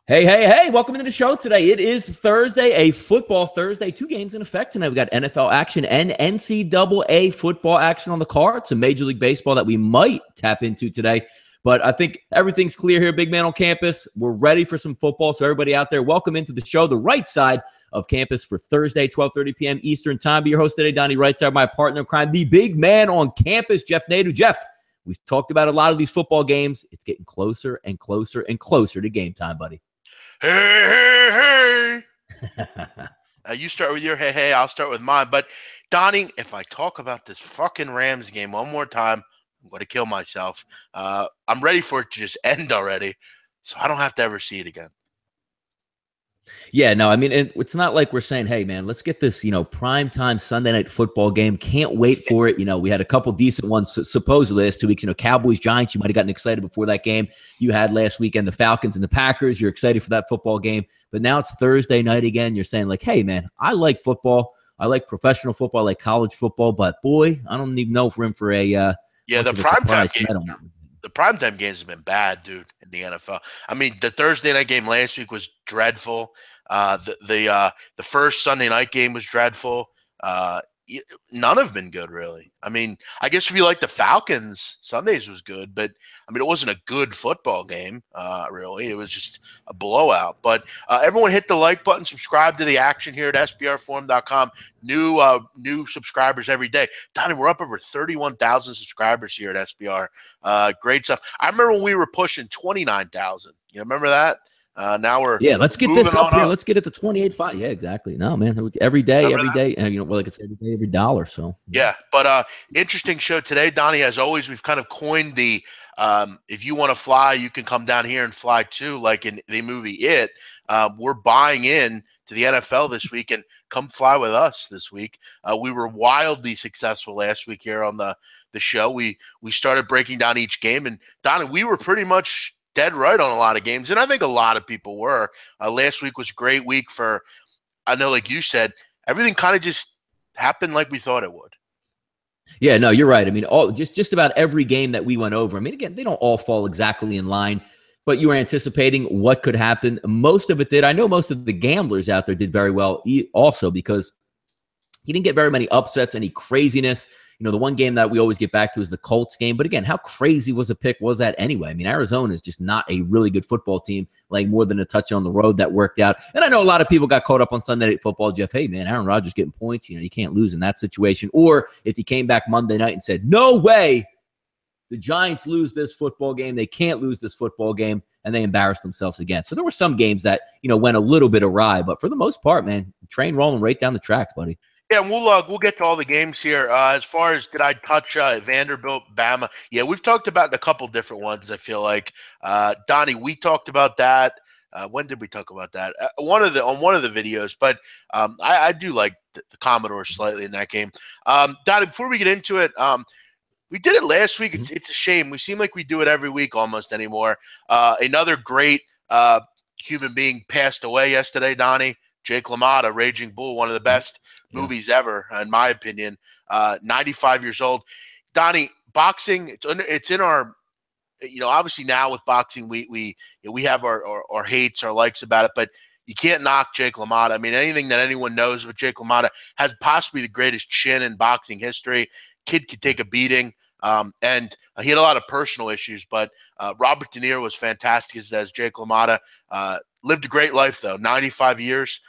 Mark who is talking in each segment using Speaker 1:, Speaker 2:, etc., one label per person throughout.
Speaker 1: Hey, hey, hey, welcome into the show today. It is Thursday, a football Thursday. 2 games in effect tonight. We got NFL action and NCAA football action on the card. Some Major League Baseball that we might tap into today. But I think everything's clear here, big man on campus. We're ready for some football. So everybody out there, welcome into the show, the right side of campus for Thursday, 12:30 p.m. Eastern time. Be your host today, Donnie Wrightside, my partner in crime, the big man on campus, Jeff Nadeau. Jeff, we've talked about a lot of these football games. It's getting closer and closer and closer to game time, buddy.
Speaker 2: Hey. You start with your hey, I'll start with mine. But, Donnie, if I talk about this fucking Rams game one more time, I'm going to kill myself. I'm ready for it to just end already, so I don't have to ever see it again.
Speaker 1: Yeah, no, I mean, it's not like we're saying, hey, man, let's get this, primetime Sunday night football game. Can't wait for it. We had a couple decent ones supposedly last 2 weeks. Cowboys, Giants, you might have gotten excited before that game. You had last weekend the Falcons and the Packers. You're excited for that football game. But now it's Thursday night again. You're saying like, hey, man, I like football. I like professional football. I like college football. But, boy, I don't even know if we're in for a
Speaker 2: the primetime game. The primetime games have been bad, dude, in the NFL. I mean, the Thursday night game last week was dreadful. The first Sunday night game was dreadful. None have been good, really. I mean, I guess if you like the Falcons, Sundays was good, but I mean, it wasn't a good football game, really. It was just a blowout. But everyone hit the like button, subscribe to the action here at sbrforum.com. New subscribers every day. Donnie, we're up over 31,000 subscribers here at SBR. Great stuff. I remember when we were pushing 29,000. You remember that? Now we're
Speaker 1: let's get this up here. Let's get it to 28.5. Yeah, exactly. No, man, every day, like it's every day, every dollar. So
Speaker 2: yeah, but interesting show today, Donnie. As always, we've kind of coined the if you want to fly, you can come down here and fly too, like in the movie It. We're buying in to the NFL this week and come fly with us this week. We were wildly successful last week here on the show. We started breaking down each game, and Donnie, we were pretty much dead right on a lot of games, and I think a lot of people were. Last week was a great week for, I know, like you said, everything kind of just happened like we thought it would.
Speaker 1: Yeah, no, you're right. I mean, just about every game that we went over. I mean, again, they don't all fall exactly in line, but you were anticipating what could happen. Most of it did. I know most of the gamblers out there did very well also because he didn't get very many upsets, any craziness. The one game that we always get back to is the Colts game. But again, how crazy was a pick was that anyway? I mean, Arizona is just not a really good football team, like more than a touch on the road that worked out. And I know a lot of people got caught up on Sunday Night Football. Jeff, hey, man, Aaron Rodgers getting points. You can't lose in that situation. Or if he came back Monday night and said, no way, the Giants lose this football game. They can't lose this football game. And they embarrassed themselves again. So there were some games that, went a little bit awry. But for the most part, man, train rolling right down the tracks, buddy.
Speaker 2: Yeah, and we'll get to all the games here. As far as did I touch Vanderbilt, Bama? Yeah, we've talked about a couple different ones, I feel like. Donnie, we talked about that. When did we talk about that? On one of the videos. But I do like the Commodores slightly in that game. Donnie, before we get into it, we did it last week. It's a shame. We seem like we do it every week almost anymore. Another great human being passed away yesterday, Donnie. Jake LaMotta, Raging Bull, one of the best movies ever, in my opinion. 95 years old. Donnie, boxing, it's in our, obviously now with boxing, we have our hates, our likes about it, but you can't knock Jake LaMotta. I mean, anything that anyone knows about Jake LaMotta has possibly the greatest chin in boxing history. Kid could take a beating. And he had a lot of personal issues, but Robert De Niro was fantastic as Jake LaMotta. Lived a great life, though, 95 years.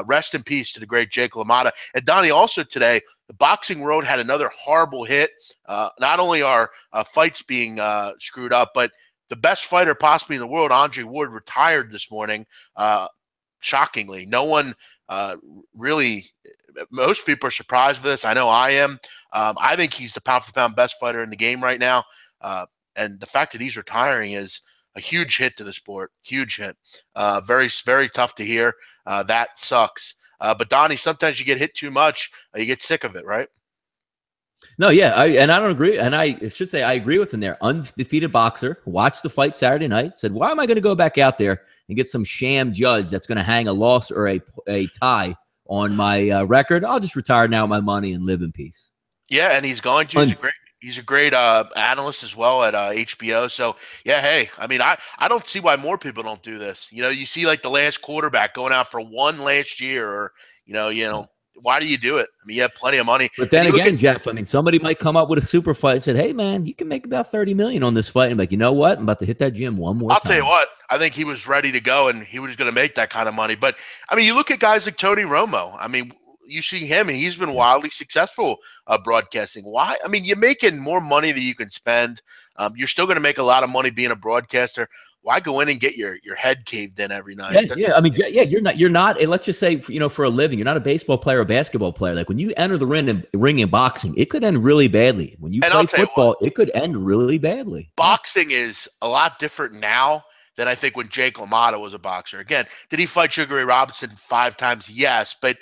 Speaker 2: Rest in peace to the great Jake LaMotta. And Donnie, also today, the boxing world had another horrible hit. Not only are fights being screwed up, but the best fighter possibly in the world, Andre Ward, retired this morning. Shockingly, no one really – most people are surprised with this. I know I am. I think he's the pound-for-pound best fighter in the game right now. And the fact that he's retiring is a huge hit to the sport. Huge hit. Very, very tough to hear. That sucks. But, Donnie, sometimes you get hit too much. You get sick of it, right?
Speaker 1: No, yeah, I don't agree. And I should say I agree with him there. Undefeated boxer, watched the fight Saturday night, said, why am I going to go back out there and get some sham judge that's going to hang a loss or a tie on my record? I'll just retire now with my money and live in peace.
Speaker 2: Yeah, and he's going to. He's a great analyst as well at HBO. So yeah, hey, I mean, I don't see why more people don't do this. You know, you see like the last quarterback going out for one last year, or why do you do it? I mean, you have plenty of money.
Speaker 1: But then
Speaker 2: And you look
Speaker 1: again,
Speaker 2: at,
Speaker 1: Jeff, I mean, somebody might come up with a super fight and said, "Hey, man, you can make about 30 million on this fight." And I'm like, you know what? I'm about to hit that gym one more
Speaker 2: I'll
Speaker 1: time.
Speaker 2: tell you what, I think he was ready to go, and he was going to make that kind of money. But I mean, you look at guys like Tony Romo. I mean, you see him, and he's been wildly successful broadcasting. Why? I mean, you're making more money than you can spend. You're still going to make a lot of money being a broadcaster. Why go in and get your head caved in every night?
Speaker 1: Yeah. I mean, yeah, you're not, and let's just say, for a living, you're not a baseball player or basketball player. Like when you enter the ring in boxing, it could end really badly. When you play football, it could end really badly.
Speaker 2: Boxing is a lot different now than I think when Jake LaMotta was a boxer. Again, did he fight Sugar Ray Robinson 5 times? Yes, but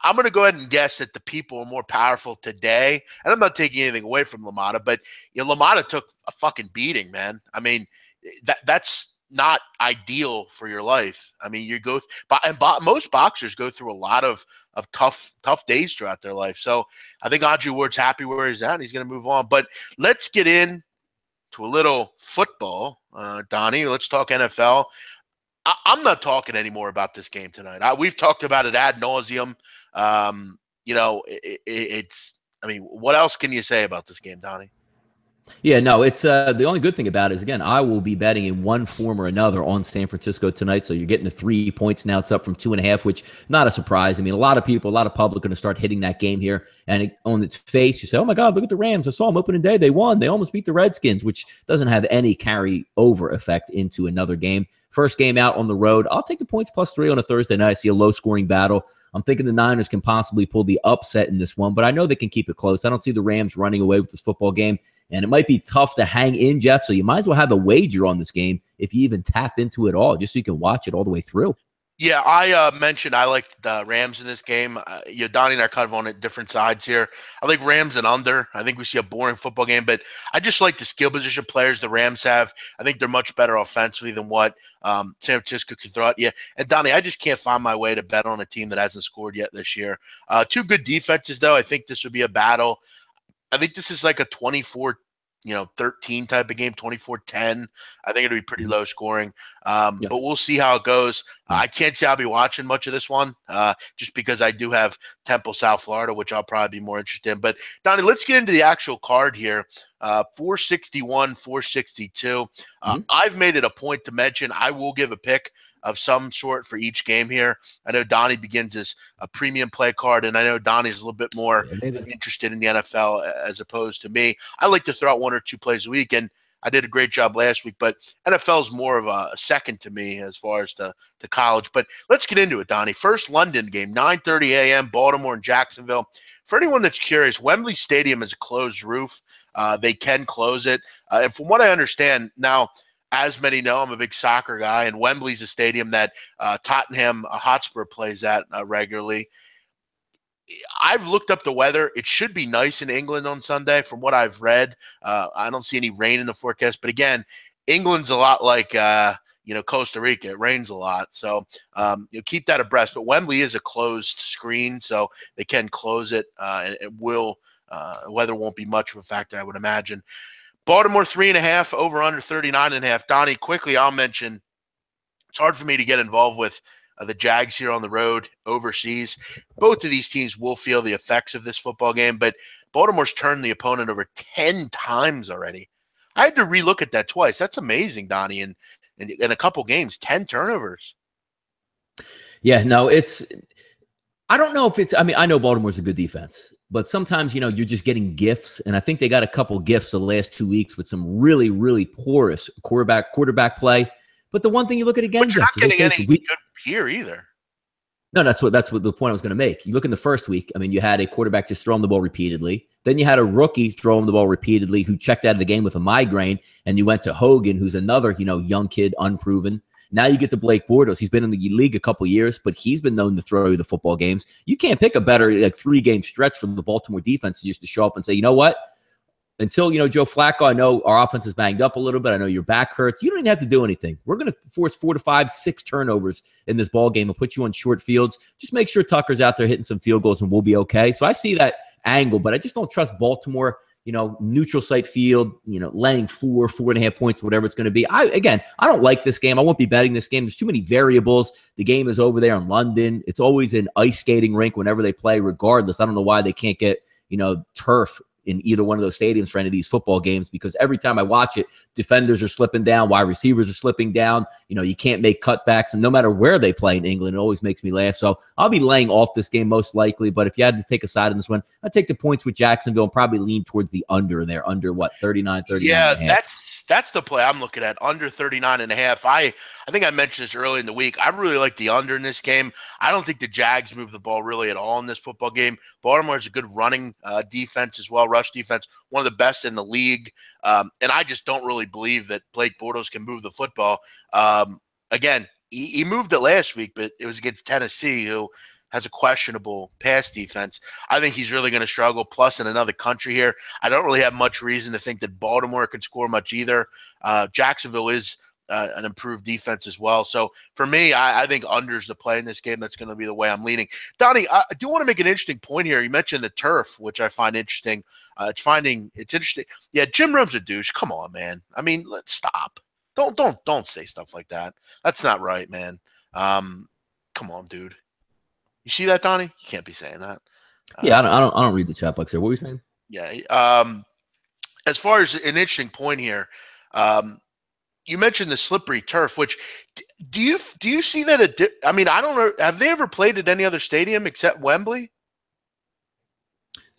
Speaker 2: I'm going to go ahead and guess that the people are more powerful today. And I'm not taking anything away from LaMotta, but LaMotta took a fucking beating, man. I mean, that's not ideal for your life. I mean, most boxers go through a lot of tough days throughout their life. So I think Andre Ward's happy where he's at, and he's going to move on. But let's get in to a little football, Donnie. Let's talk NFL. I'm not talking anymore about this game tonight. We've talked about it ad nauseum. I mean, what else can you say about this game, Donnie?
Speaker 1: Yeah, no, it's the only good thing about it is, again, I will be betting in one form or another on San Francisco tonight. So you're getting the 3 points now. It's up from 2.5, which not a surprise. I mean, a lot of public going to start hitting that game here. And on its face, you say, oh my God, look at the Rams. I saw them opening day. They won. They almost beat the Redskins, which doesn't have any carry over effect into another game. First game out on the road. I'll take the points +3 on a Thursday night. I see a low scoring battle. I'm thinking the Niners can possibly pull the upset in this one, but I know they can keep it close. I don't see the Rams running away with this football game, and it might be tough to hang in, Jeff, so you might as well have a wager on this game if you even tap into it all, just so you can watch it all the way through.
Speaker 2: Yeah, I mentioned I like the Rams in this game. Donnie and I are kind of on different sides here. I like Rams and under. I think we see a boring football game, but I just like the skill position players the Rams have. I think they're much better offensively than what San Francisco can throw at you. And Donnie, I just can't find my way to bet on a team that hasn't scored yet this year. Two good defenses, though. I think this would be a battle. I think this is like a 24-13 type of game, 24-10. I think it'll be pretty low scoring, but we'll see how it goes. I can't say I'll be watching much of this one just because I do have Temple, South Florida, which I'll probably be more interested in. But, Donnie, let's get into the actual card here. 461, 462. I've made it a point to mention I will give a pick of some sort for each game here. I know Donnie begins as a premium play card, and I know Donnie's a little bit more interested in the NFL as opposed to me. I like to throw out 1 or 2 plays a week, and I did a great job last week, but NFL is more of a second to me as far as to college. But let's get into it, Donnie. First London game, 9:30 a.m., Baltimore and Jacksonville. For anyone that's curious, Wembley Stadium is a closed roof. They can close it. And from what I understand now, as many know, I'm a big soccer guy, and Wembley's a stadium that Tottenham Hotspur plays at regularly. I've looked up the weather. It should be nice in England on Sunday from what I've read. I don't see any rain in the forecast. But again, England's a lot like Costa Rica. It rains a lot. So keep that abreast. But Wembley is a closed screen, so they can close it. And it will weather won't be much of a factor, I would imagine. Baltimore 3.5, over under 39.5. Donnie, quickly, I'll mention it's hard for me to get involved with the Jags here on the road overseas. Both of these teams will feel the effects of this football game, but Baltimore's turned the opponent over 10 times already. I had to relook at that twice. That's amazing, Donnie. In a couple games, 10 turnovers.
Speaker 1: Yeah, no, I don't know if it's – I mean, I know Baltimore's a good defense, but sometimes, you're just getting gifts, and I think they got a couple gifts the last 2 weeks with some really, really porous quarterback play. But the one thing you look at again,
Speaker 2: but you're not getting any good here either. No,
Speaker 1: that's what the point I was going to make. You look in the first week. I mean, you had a quarterback just throw him the ball repeatedly. Then you had a rookie throw him the ball repeatedly who checked out of the game with a migraine. And you went to Hogan, who's another young kid, unproven. Now you get to Blake Bortles. He's been in the league a couple years, but he's been known to throw you the football games. You can't pick a better 3-game stretch from the Baltimore defense just to show up and say, you know what? Until, Joe Flacco, I know our offense is banged up a little bit. I know your back hurts. You don't even have to do anything. We're going to force 4 to 5, 6 turnovers in this ball game and put you on short fields. Just make sure Tucker's out there hitting some field goals and we'll be okay. So I see that angle, but I just don't trust Baltimore neutral site field, laying 4.5 points, whatever it's going to be. I don't like this game. I won't be betting this game. There's too many variables. The game is over there in London. It's always an ice skating rink whenever they play, regardless. I don't know why they can't get, turf in either one of those stadiums for any of these football games, because every time I watch it, defenders are slipping down, wide receivers are slipping down. You can't make cutbacks, and no matter where they play in England, it always makes me laugh. So I'll be laying off this game most likely, but if you had to take a side in this one, I'd take the points with Jacksonville and probably lean towards the under there, under what, 39.
Speaker 2: Yeah, that's the play I'm looking at, under 39.5. I think I mentioned this early in the week. I really like the under in this game. I don't think the Jags move the ball really at all in this football game. Baltimore has a good running defense as well, rush defense, one of the best in the league. And I just don't really believe that Blake Bortles can move the football. Again, he moved it last week, but it was against Tennessee, who has a questionable pass defense. I think he's really going to struggle. Plus, in another country here, I don't really have much reason to think that Baltimore can score much either. Jacksonville is an improved defense as well. So for me, I think under's the play in this game. That's going to be the way I'm leaning. Donnie, I do want to make an interesting point here. You mentioned the turf, which I find interesting. It's interesting. Yeah, Jim Rome's a douche. Come on, man. I mean, let's stop. Don't say stuff like that. That's not right, man. Come on, dude. You see that, Donnie? You can't be saying that.
Speaker 1: Yeah, I don't read the chat box there. What were you saying?
Speaker 2: Yeah. As far as an interesting point here, you mentioned the slippery turf. Which do you see that? I mean, I don't know. Have they ever played at any other stadium except Wembley?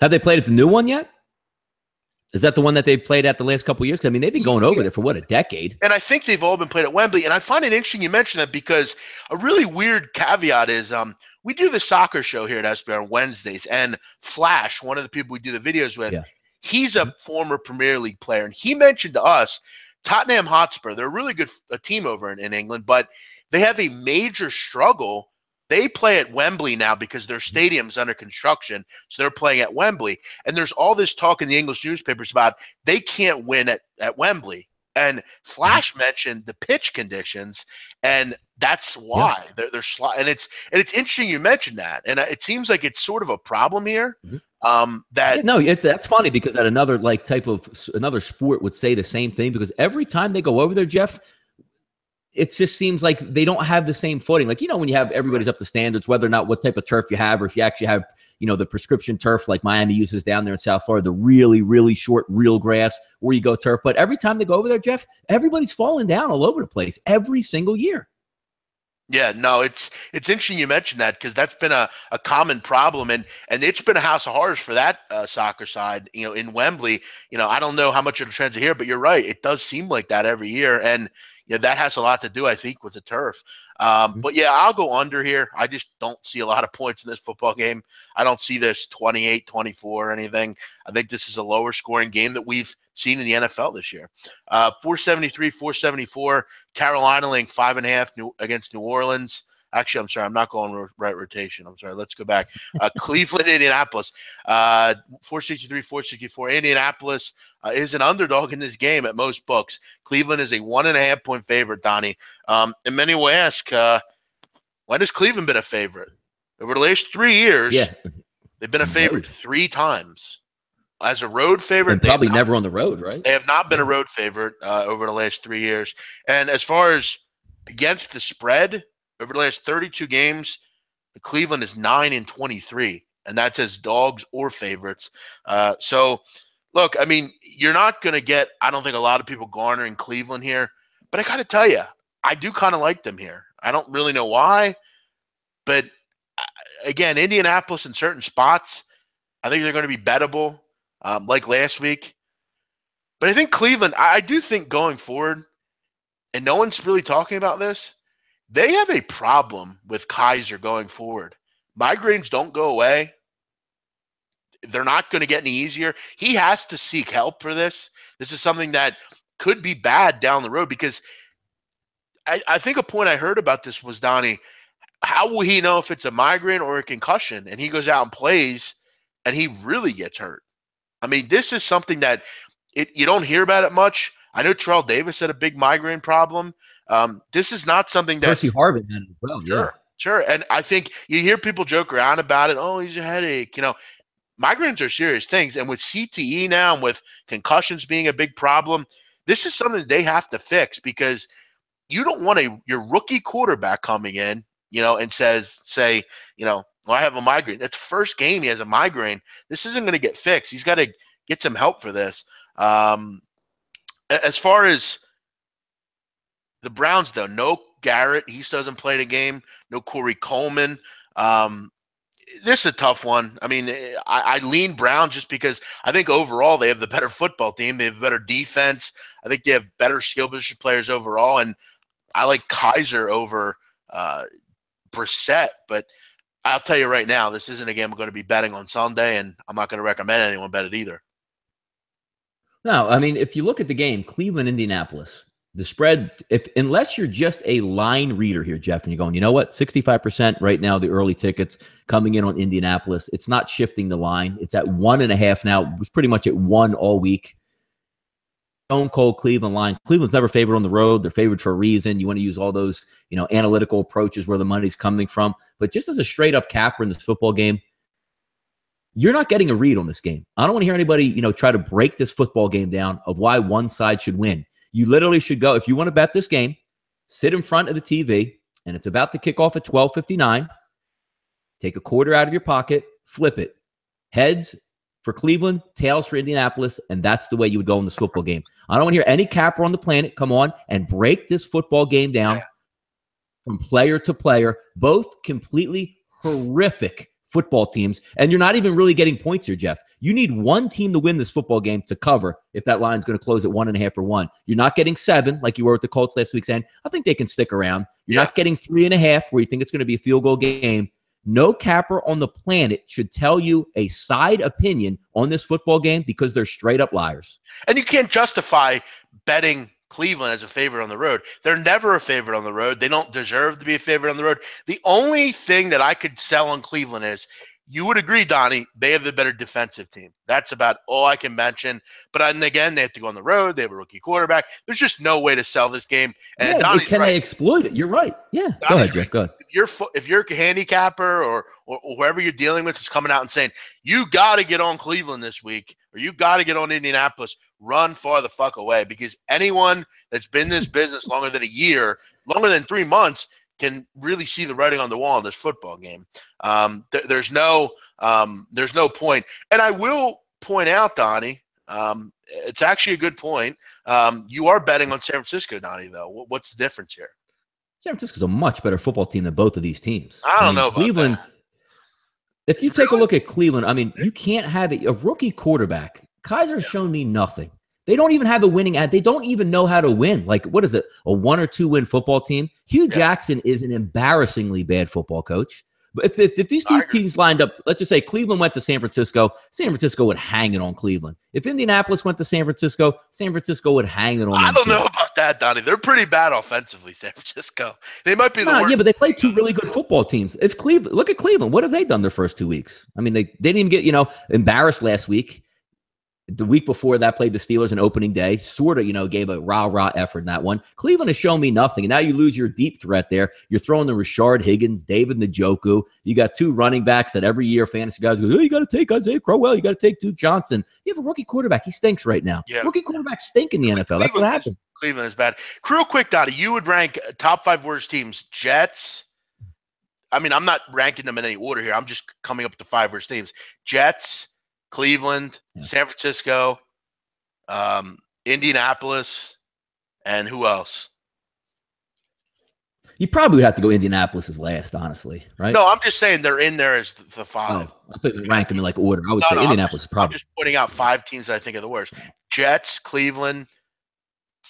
Speaker 1: Have they played at the new one yet? Is that the one that they've played at the last couple of years? I mean, they've been going over there for, what, a decade?
Speaker 2: And I think they've all been played at Wembley. And I find it interesting you mentioned that, because a really weird caveat is we do the soccer show here at SBR on Wednesdays. And Flash, one of the people we do the videos with, he's a former Premier League player. And he mentioned to us Tottenham Hotspur, they're a really good team over in England, but they have a major struggle. They play at Wembley now because their stadium's under construction, so they're playing at Wembley. And there's all this talk in the English newspapers about they can't win at Wembley. And Flash mentioned the pitch conditions, and that's why they're and it's interesting you mentioned that. And it seems like it's sort of a problem here.
Speaker 1: That's funny, because that another another sport would say the same thing, because every time they go over there, Jeff, it just seems like they don't have the same footing. Like, when you have everybody's up to standards, whether or not what type of turf you have, or if you actually have, the prescription turf like Miami uses down there in South Florida, the really, really short, real grass where you go turf. But every time they go over there, Jeff, everybody's falling down all over the place every single year.
Speaker 2: Yeah, no, it's interesting you mentioned that, because that's been a common problem, and it's been a house of horrors for that soccer side, in Wembley. I don't know how much it'll translate here, but you're right. It does seem like that every year, and that has a lot to do, I think, with the turf. But yeah, I'll go under here. I just don't see a lot of points in this football game. I don't see this 28-24 or anything. I think this is a lower scoring game that we've seen in the NFL this year. 473, 474. Carolina laying 5.5 against New Orleans. Actually, I'm sorry, I'm not going right rotation. I'm sorry. Let's go back. Cleveland, Indianapolis. 463, 464. Indianapolis is an underdog in this game at most books. Cleveland is a 1.5 point favorite, Donnie. And many will ask, when has Cleveland been a favorite? Over the last 3 years, they've been a favorite 3 times. As a road favorite.
Speaker 1: And probably never on the road, right?
Speaker 2: They have not been a road favorite over the last 3 years. And as far as against the spread, over the last 32 games, Cleveland is 9-23, and that's as dogs or favorites. So, look, I mean, you're not going to get, I don't think, a lot of people garnering Cleveland here, but I got to tell you, I do kind of like them here. I don't really know why, but again, Indianapolis in certain spots, I think they're going to be bettable, like last week. But I think Cleveland, I do think going forward, and no one's really talking about this, they have a problem with Kaiser going forward. Migraines don't go away. They're not going to get any easier. He has to seek help for this. This is something that could be bad down the road, because I think a point I heard about this was, Donnie, how will he know if it's a migraine or a concussion? And he goes out and plays, and he really gets hurt. I mean, this is something that you don't hear about it much. I know Terrell Davis had a big migraine problem. This is not something that
Speaker 1: Percy Harvin had as well.
Speaker 2: Sure. And I think you hear people joke around about it. Oh, he's a headache. migraines are serious things. And with CTE now and with concussions being a big problem, this is something they have to fix, because you don't want your rookie quarterback coming in, and say, well, I have a migraine. That's first game he has a migraine. This isn't going to get fixed. He's got to get some help for this. As far as the Browns, though, no Garrett. He doesn't play the game. No Corey Coleman. This is a tough one. I mean, I lean Brown just because I think overall they have the better football team. They have better defense. I think they have better skill position players overall. And I like Kaiser over Brissett. But I'll tell you right now, this isn't a game I'm going to be betting on Sunday, and I'm not going to recommend anyone bet it either.
Speaker 1: No, I mean, if you look at the game, Cleveland, Indianapolis, the spread, unless you're just a line reader here, Jeff, and you're going, you know what, 65% right now, the early tickets coming in on Indianapolis, it's not shifting the line. It's at 1.5 now. It was pretty much at 1 all week. Stone cold Cleveland line. Cleveland's never favored on the road. They're favored for a reason. You want to use all those, analytical approaches where the money's coming from. But just as a straight up capper in this football game, you're not getting a read on this game. I don't want to hear anybody, try to break this football game down of why one side should win. You literally should go, if you want to bet this game, sit in front of the TV, and it's about to kick off at 12:59. Take a quarter out of your pocket, flip it. Heads for Cleveland, tails for Indianapolis, and that's the way you would go in this football game. I don't want to hear any capper on the planet come on and break this football game down from player to player. Both completely horrific football teams, and you're not even really getting points here, Jeff. You need one team to win this football game to cover if that line's going to close at 1.5 or 1. You're not getting 7 like you were with the Colts last week saying, I think they can stick around. You're not getting 3.5 where you think it's going to be a field goal game. No capper on the planet should tell you a side opinion on this football game because they're straight up liars.
Speaker 2: And you can't justify betting Cleveland as a favorite on the road. They're never a favorite on the road. They don't deserve to be a favorite on the road. The only thing that I could sell on Cleveland is, you would agree, Donnie, they have the better defensive team. That's about all I can mention. But again, they have to go on the road. They have a rookie quarterback. There's just no way to sell this game. And Donnie's
Speaker 1: can they exploit it? You're right. Yeah.
Speaker 2: Donnie's
Speaker 1: go ahead, Jeff. Go ahead.
Speaker 2: If you're a handicapper or whoever you're dealing with is coming out and saying, you got to get on Cleveland this week, or you got to get on Indianapolis, run far the fuck away, because anyone that's been in this business longer than a year, longer than 3 months, can really see the writing on the wall in this football game. There's no point. And I will point out, Donnie, it's actually a good point. You are betting on San Francisco, Donnie, though. What's the difference here?
Speaker 1: San Francisco's a much better football team than both of these teams.
Speaker 2: I don't know
Speaker 1: Cleveland.
Speaker 2: About
Speaker 1: that. If you take a look at Cleveland, you can't have a rookie quarterback. Kaiser's shown me nothing. They don't even have a winning ad. They don't even know how to win. Like, what is it? A 1 or 2 win football team? Hugh Jackson is an embarrassing bad football coach. But if these two teams lined up, let's just say Cleveland went to San Francisco would hang it on Cleveland. If Indianapolis went to San Francisco would hang it on them.
Speaker 2: I don't know about that, Donnie. They're pretty bad offensively, San Francisco. They might be the worst.
Speaker 1: Yeah, but they play 2 really good football teams. Look at Cleveland. What have they done their first 2 weeks? I mean, they didn't even get, embarrassed last week. The week before that, played the Steelers on opening day. Sort of, gave a rah-rah effort in that one. Cleveland has shown me nothing. And now you lose your deep threat there. You're throwing the Rashard Higgins, David Njoku. You got 2 running backs that every year fantasy guys go, oh, you got to take Isaiah Crowell. You got to take Duke Johnson. You have a rookie quarterback. He stinks right now. Yeah. Rookie quarterbacks stink in the NFL. That's what happened.
Speaker 2: Cleveland is bad. Real quick, Donnie, you would rank top 5 worst teams. Jets. I mean, I'm not ranking them in any order here. I'm just coming up with the 5 worst teams. Jets, Cleveland, San Francisco, Indianapolis, and who else?
Speaker 1: You probably would have to go Indianapolis as last, honestly, right?
Speaker 2: No, I'm just saying they're in there as the 5.
Speaker 1: Oh, I think we rank them in order. I would say Indianapolis is probably.
Speaker 2: I'm just pointing out 5 teams that I think are the worst. Jets, Cleveland,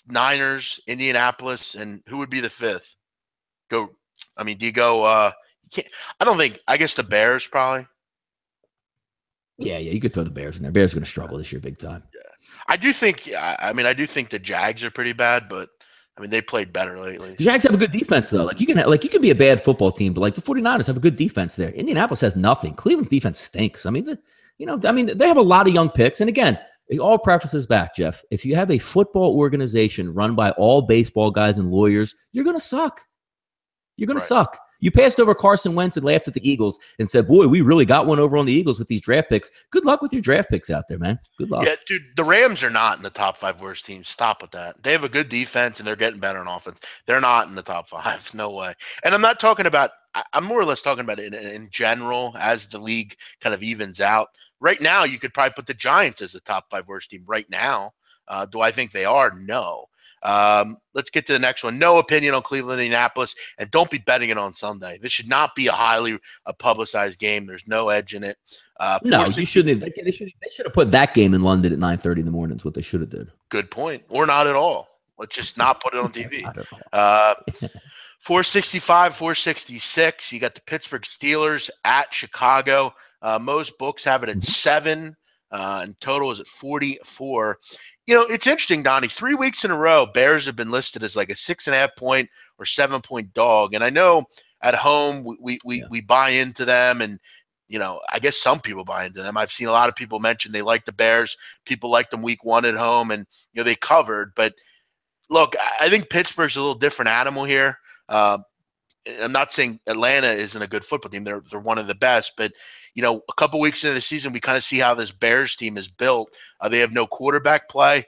Speaker 2: Niners, Indianapolis, and who would be the 5th? Do you go you can't, I guess the Bears probably.
Speaker 1: Yeah, you could throw the Bears in there. Bears are going to struggle this year big time.
Speaker 2: Yeah. I do think the Jags are pretty bad, but they played better lately.
Speaker 1: The Jags have a good defense though. You can be a bad football team, but the 49ers have a good defense there. Indianapolis has nothing. Cleveland's defense stinks. They have a lot of young picks. And again, it all prefaces back, Jeff. If you have a football organization run by all baseball guys and lawyers, you're going to suck. You're going to suck. You passed over Carson Wentz and laughed at the Eagles and said, boy, we really got one over on the Eagles with these draft picks. Good luck with your draft picks out there, man. Good luck.
Speaker 2: Yeah, dude, the Rams are not in the top 5 worst teams. Stop with that. They have a good defense, and they're getting better on offense. They're not in the top 5. No way. And I'm not talking about – I'm more or less talking about it in general as the league kind of evens out. Right now, you could probably put the Giants as the top 5 worst team right now. Do I think they are? No. Let's get to the next one. No opinion on Cleveland, Indianapolis, and don't be betting it on Sunday. This should not be a highly publicized game. There's no edge in it.
Speaker 1: No, you shouldn't. They should have put that game in London at 9:30 in the morning. Is what they should have did.
Speaker 2: Good point. Or not at all. Let's just not put it on TV. 465, 466. You got the Pittsburgh Steelers at Chicago. Most books have it at 7. And total is at 44. You know, it's interesting, Donnie. 3 weeks in a row, Bears have been listed as like a 6.5 point or 7 point dog. And I know at home we buy into them, and you know, I guess some people buy into them. I've seen a lot of people mention they like the Bears. People liked them week 1 at home, and you know they covered. But look, I think Pittsburgh's a little different animal here. I'm not saying Atlanta isn't a good football team. They're one of the best, but you know, a couple weeks into the season, we kind of see how this Bears team is built. They have no quarterback play.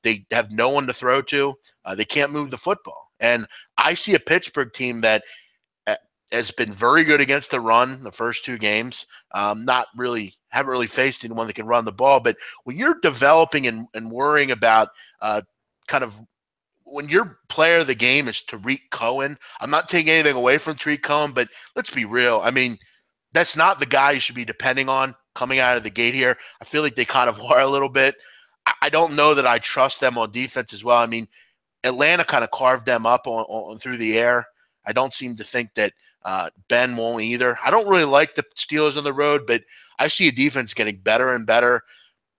Speaker 2: They have no one to throw to. They can't move the football. And I see a Pittsburgh team that has been very good against the run the first 2 games. Haven't really faced anyone that can run the ball. But when you're developing and worrying about when your player of the game is Tariq Cohen, I'm not taking anything away from Tariq Cohen, but let's be real. I mean, that's not the guy you should be depending on coming out of the gate here. I feel like they kind of are a little bit. I don't know that I trust them on defense as well. I mean, Atlanta kind of carved them up on through the air. I don't seem to think that Ben won't either. I don't really like the Steelers on the road, but I see a defense getting better and better.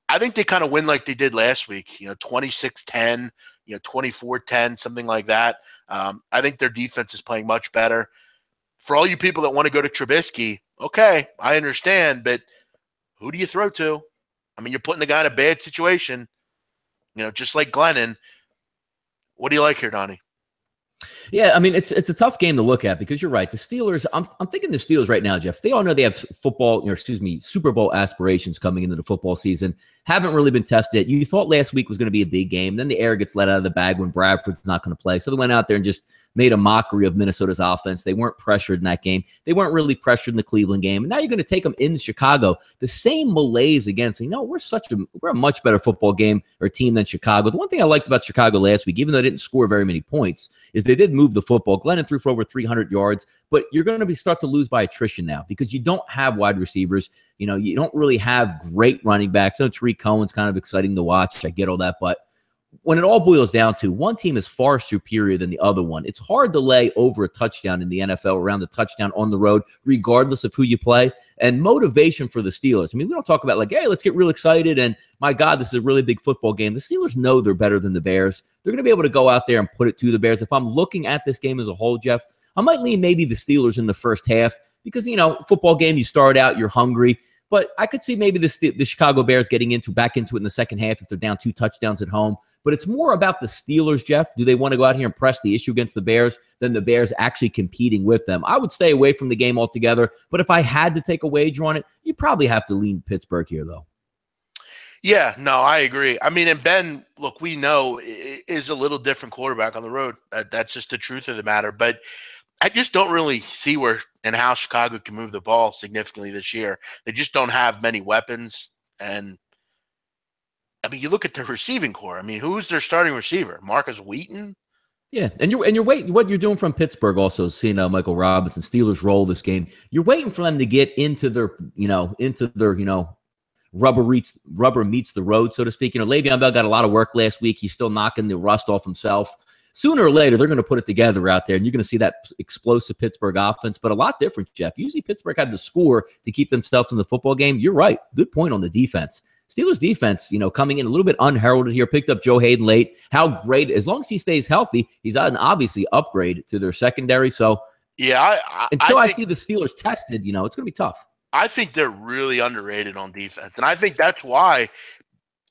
Speaker 2: I think they kind of win like they did last week, 26-10, 24-10, something like that. I think their defense is playing much better. For all you people that want to go to Trubisky, okay, I understand, but who do you throw to? I mean, you're putting the guy in a bad situation, just like Glennon. What do you like here, Donnie?
Speaker 1: Yeah, I mean, it's a tough game to look at because you're right. The Steelers, I'm thinking the Steelers right now, Jeff, they all know they have Super Bowl aspirations coming into the football season. Haven't really been tested yet. You thought last week was going to be a big game. Then the air gets let out of the bag when Bradford's not going to play. So they went out there and just made a mockery of Minnesota's offense. They weren't pressured in that game. They weren't really pressured in the Cleveland game. And now you're going to take them into Chicago. The same malaise against, we're a much better football game or team than Chicago. The one thing I liked about Chicago last week, even though they didn't score very many points, is they did move the football. Glennon threw for over 300 yards, but you're going to start to lose by attrition now because you don't have wide receivers. You don't really have great running backs. I know Tariq Cohen's kind of exciting to watch. I get all that, but when it all boils down to one team is far superior than the other one, it's hard to lay over a touchdown in the NFL around the touchdown on the road, regardless of who you play. And motivation for the Steelers. I mean, we don't talk about like, hey, let's get real excited. And my God, this is a really big football game. The Steelers know they're better than the Bears. They're going to be able to go out there and put it to the Bears. If I'm looking at this game as a whole, Jeff, I might lean maybe the Steelers in the first half because, football game, you start out, you're hungry. But I could see maybe the Chicago Bears getting back into it in the second half if they're down 2 touchdowns at home. But it's more about the Steelers, Jeff. Do they want to go out here and press the issue against the Bears than the Bears actually competing with them? I would stay away from the game altogether. But if I had to take a wager on it, you probably have to lean Pittsburgh here, though.
Speaker 2: Yeah, no, I agree. I mean, and Ben, look, we know is a little different quarterback on the road. That's just the truth of the matter. But I just don't really see where and how Chicago can move the ball significantly this year. They just don't have many weapons. And, I mean, you look at the receiving core. I mean, who's their starting receiver? Marcus Wheaton?
Speaker 1: Yeah, and you're waiting. What you're doing from Pittsburgh also, seeing Michael Robinson, Steelers roll this game. You're waiting for them to get into their rubber meets the road, so to speak. Le'Veon Bell got a lot of work last week. He's still knocking the rust off himself. Sooner or later, they're going to put it together out there, and you're going to see that explosive Pittsburgh offense, but a lot different, Jeff. Usually Pittsburgh had to score to keep themselves in the football game. You're right. Good point on the defense. Steelers defense, coming in a little bit unheralded here, picked up Joe Hayden late. How great, as long as he stays healthy, he's an obviously upgrade to their secondary. So,
Speaker 2: yeah,
Speaker 1: I see the Steelers tested, it's going to be tough.
Speaker 2: I think they're really underrated on defense, and I think that's why,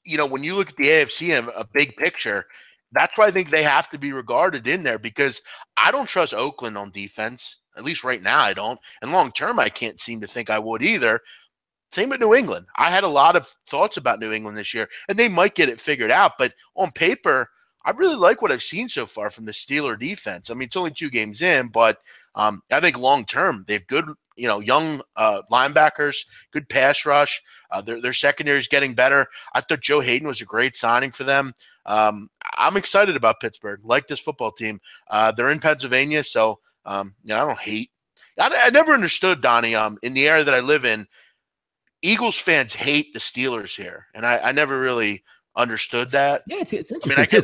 Speaker 2: when you look at the AFC in a big picture, That's why I think they have to be regarded in there, because I don't trust Oakland on defense. At least right now I don't. And long term, I can't seem to think I would either. Same with New England. I had a lot of thoughts about New England this year, and they might get it figured out. But on paper, I really like what I've seen so far from the Steeler defense. I mean, it's only 2 games in, but I think long term they have good, young linebackers, good pass rush. Their secondary is getting better. I thought Joe Hayden was a great signing for them. I'm excited about Pittsburgh. Like this football team. They're in Pennsylvania, so I don't hate. I never understood, Donnie. In the area that I live in, Eagles fans hate the Steelers here, and I never really understood that.
Speaker 1: Yeah, it's interesting too,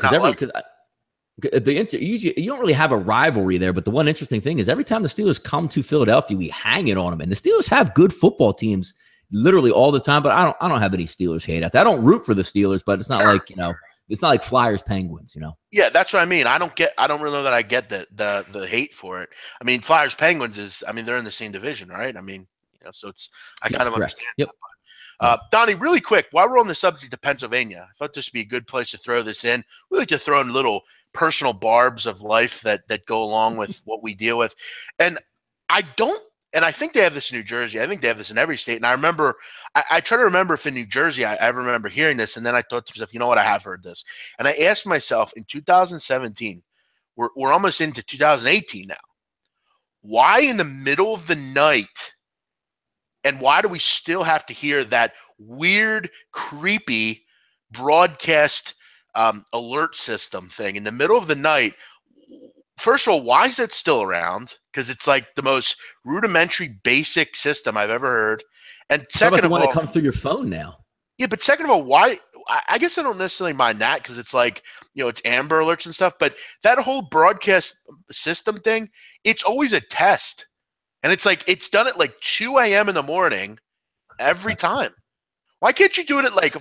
Speaker 1: because you don't really have a rivalry there, but the one interesting thing is every time the Steelers come to Philadelphia, we hang it on them, and the Steelers have good football teams literally all the time. But I don't have any Steelers hate out there. I don't root for the Steelers, but it's not like it's not like Flyers Penguins,
Speaker 2: Yeah, that's what I mean. I don't really know that I get the hate for it. I mean, Flyers Penguins they're in the same division, right? I mean, so I kind of understand.
Speaker 1: Yep.
Speaker 2: Donnie, really quick, while we're on the subject of Pennsylvania, I thought this would be a good place to throw this in. We like to throw in little personal barbs of life that go along with what we deal with. And I think they have this in New Jersey. I think they have this in every state. And I remember, I try to remember if in New Jersey I ever remember hearing this. And then I thought to myself, you know what, I have heard this. And I asked myself in 2017, we're almost into 2018 now. Why in the middle of the night? And why do we still have to hear that weird, creepy broadcast alert system thing in the middle of the night? First of all, why is that still around? Because it's like the most rudimentary, basic system I've ever heard. And second of all,
Speaker 1: the one that comes through your phone now.
Speaker 2: Yeah, but second of all, why? I guess I don't necessarily mind that because it's like, it's Amber Alerts and stuff. But that whole broadcast system thing, it's always a test. And it's like it's done at like 2 a.m. in the morning every time. Why can't you do it at like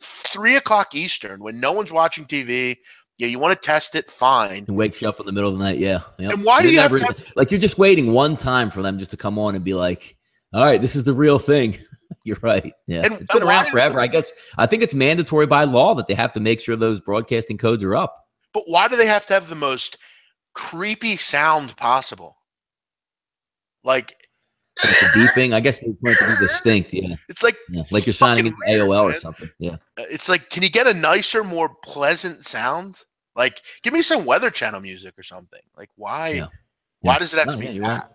Speaker 2: 3 o'clock Eastern when no one's watching TV? Yeah, you want to test it, fine.
Speaker 1: It wakes you up in the middle of the night, yeah. Yep.
Speaker 2: And why do you have to
Speaker 1: like you're just waiting one time for them just to come on and be like, all right, this is the real thing. You're right. Yeah, it's been around forever. I think it's mandatory by law that they have to make sure those broadcasting codes are up.
Speaker 2: But why do they have to have the most creepy sound possible? Like
Speaker 1: the beeping, I guess they want to be distinct. Yeah,
Speaker 2: it's like
Speaker 1: like you're signing into AOL or something. Yeah,
Speaker 2: it's like, can you get a nicer, more pleasant sound? Like, give me some Weather Channel music or something. Like, why? Yeah. Why does it have to be that?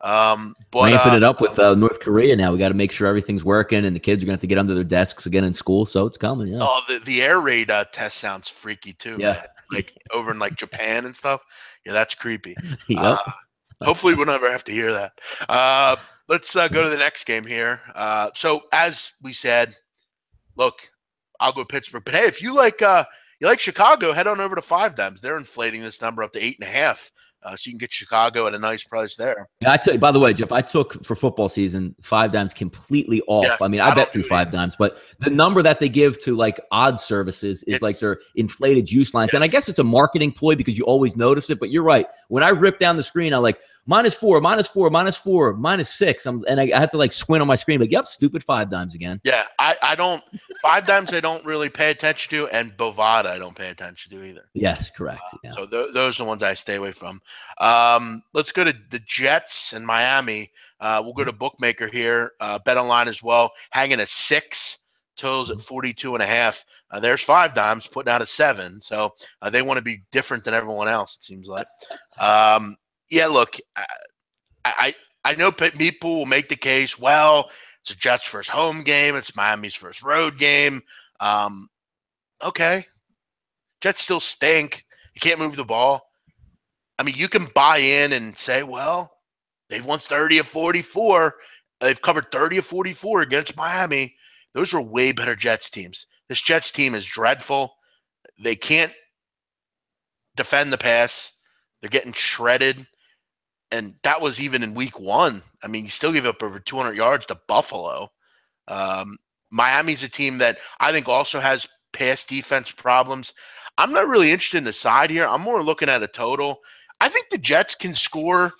Speaker 1: Right. Ramping it up with North Korea now. We got to make sure everything's working, and the kids are going to have to get under their desks again in school. So it's coming. Yeah.
Speaker 2: Oh, the air raid test sounds freaky too.
Speaker 1: Yeah,
Speaker 2: man. Like over in like Japan and stuff. Yeah, that's creepy.
Speaker 1: Yep.
Speaker 2: Hopefully we'll never have to hear that. Let's go to the next game here. So as we said, look, I'll go Pittsburgh. But hey, if you like Chicago, head on over to 5 Dimes. They're inflating this number up to 8.5. So you can get Chicago at a nice price there.
Speaker 1: Yeah, I tell you, by the way, Jeff, I took for football season 5 Dimes completely off. Yeah, I mean, I bet through 5 Dimes, but the number that they give to like odd services is like their inflated juice lines. Yeah. And I guess it's a marketing ploy because you always notice it. But you're right. When I rip down the screen, I'm like, -4, -4, -4, -6. And I had to like squint on my screen, like, yep, stupid 5 Dimes again.
Speaker 2: Yeah, I don't 5 Dimes I don't really pay attention to, and Bovada I don't pay attention to either.
Speaker 1: Yes, correct. Yeah.
Speaker 2: So those are the ones I stay away from. Let's go to the Jets and Miami. We'll go to bookmaker here. Bet online as well, hanging a 6. Totals at 42.5. There's 5 Dimes putting out a 7. So they want to be different than everyone else, it seems like. Yeah, look, I know people will make the case, well, it's a Jets' first home game. It's Miami's first road game. Okay. Jets still stink. You can't move the ball. I mean, you can buy in and say, well, they've won 30 of 44. They've covered 30 of 44 against Miami. Those are way better Jets teams. This Jets team is dreadful. They can't defend the pass. They're getting shredded. And that was even in week 1. I mean, you still give up over 200 yards to Buffalo. Miami's a team that I think also has pass defense problems. I'm not really interested in the side here. I'm more looking at a total. I think the Jets can score.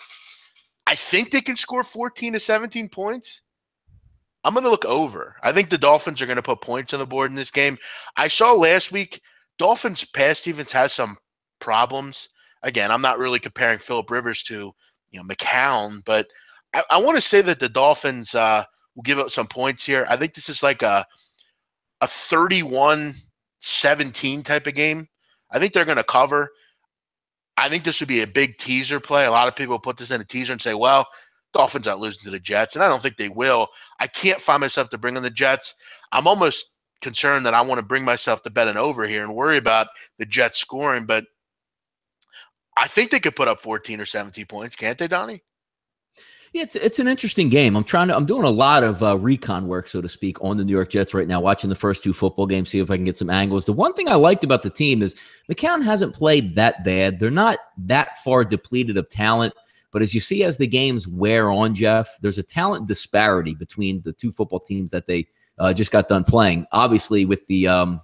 Speaker 2: I think they can score 14 to 17 points. I'm going to look over. I think the Dolphins are going to put points on the board in this game. I saw last week Dolphins pass defense has some problems. Again, I'm not really comparing Phillip Rivers to McCown, but I want to say that the Dolphins will give up some points here. I think this is like a 31-17 type of game. I think they're going to cover. I think this would be a big teaser play. A lot of people put this in a teaser and say, well, Dolphins aren't losing to the Jets, and I don't think they will. I can't find myself to bring on the Jets. I'm almost concerned that I want to bring myself to bet an over here and worry about the Jets scoring, but I think they could put up 14 or 17 points, can't they, Donnie?
Speaker 1: Yeah, it's an interesting game. I'm doing a lot of recon work, so to speak, on the New York Jets right now, watching the first 2 football games, see if I can get some angles. The one thing I liked about the team is McCown hasn't played that bad. They're not that far depleted of talent, but as you see as the games wear on, Jeff, there's a talent disparity between the 2 football teams that they just got done playing. Obviously, with the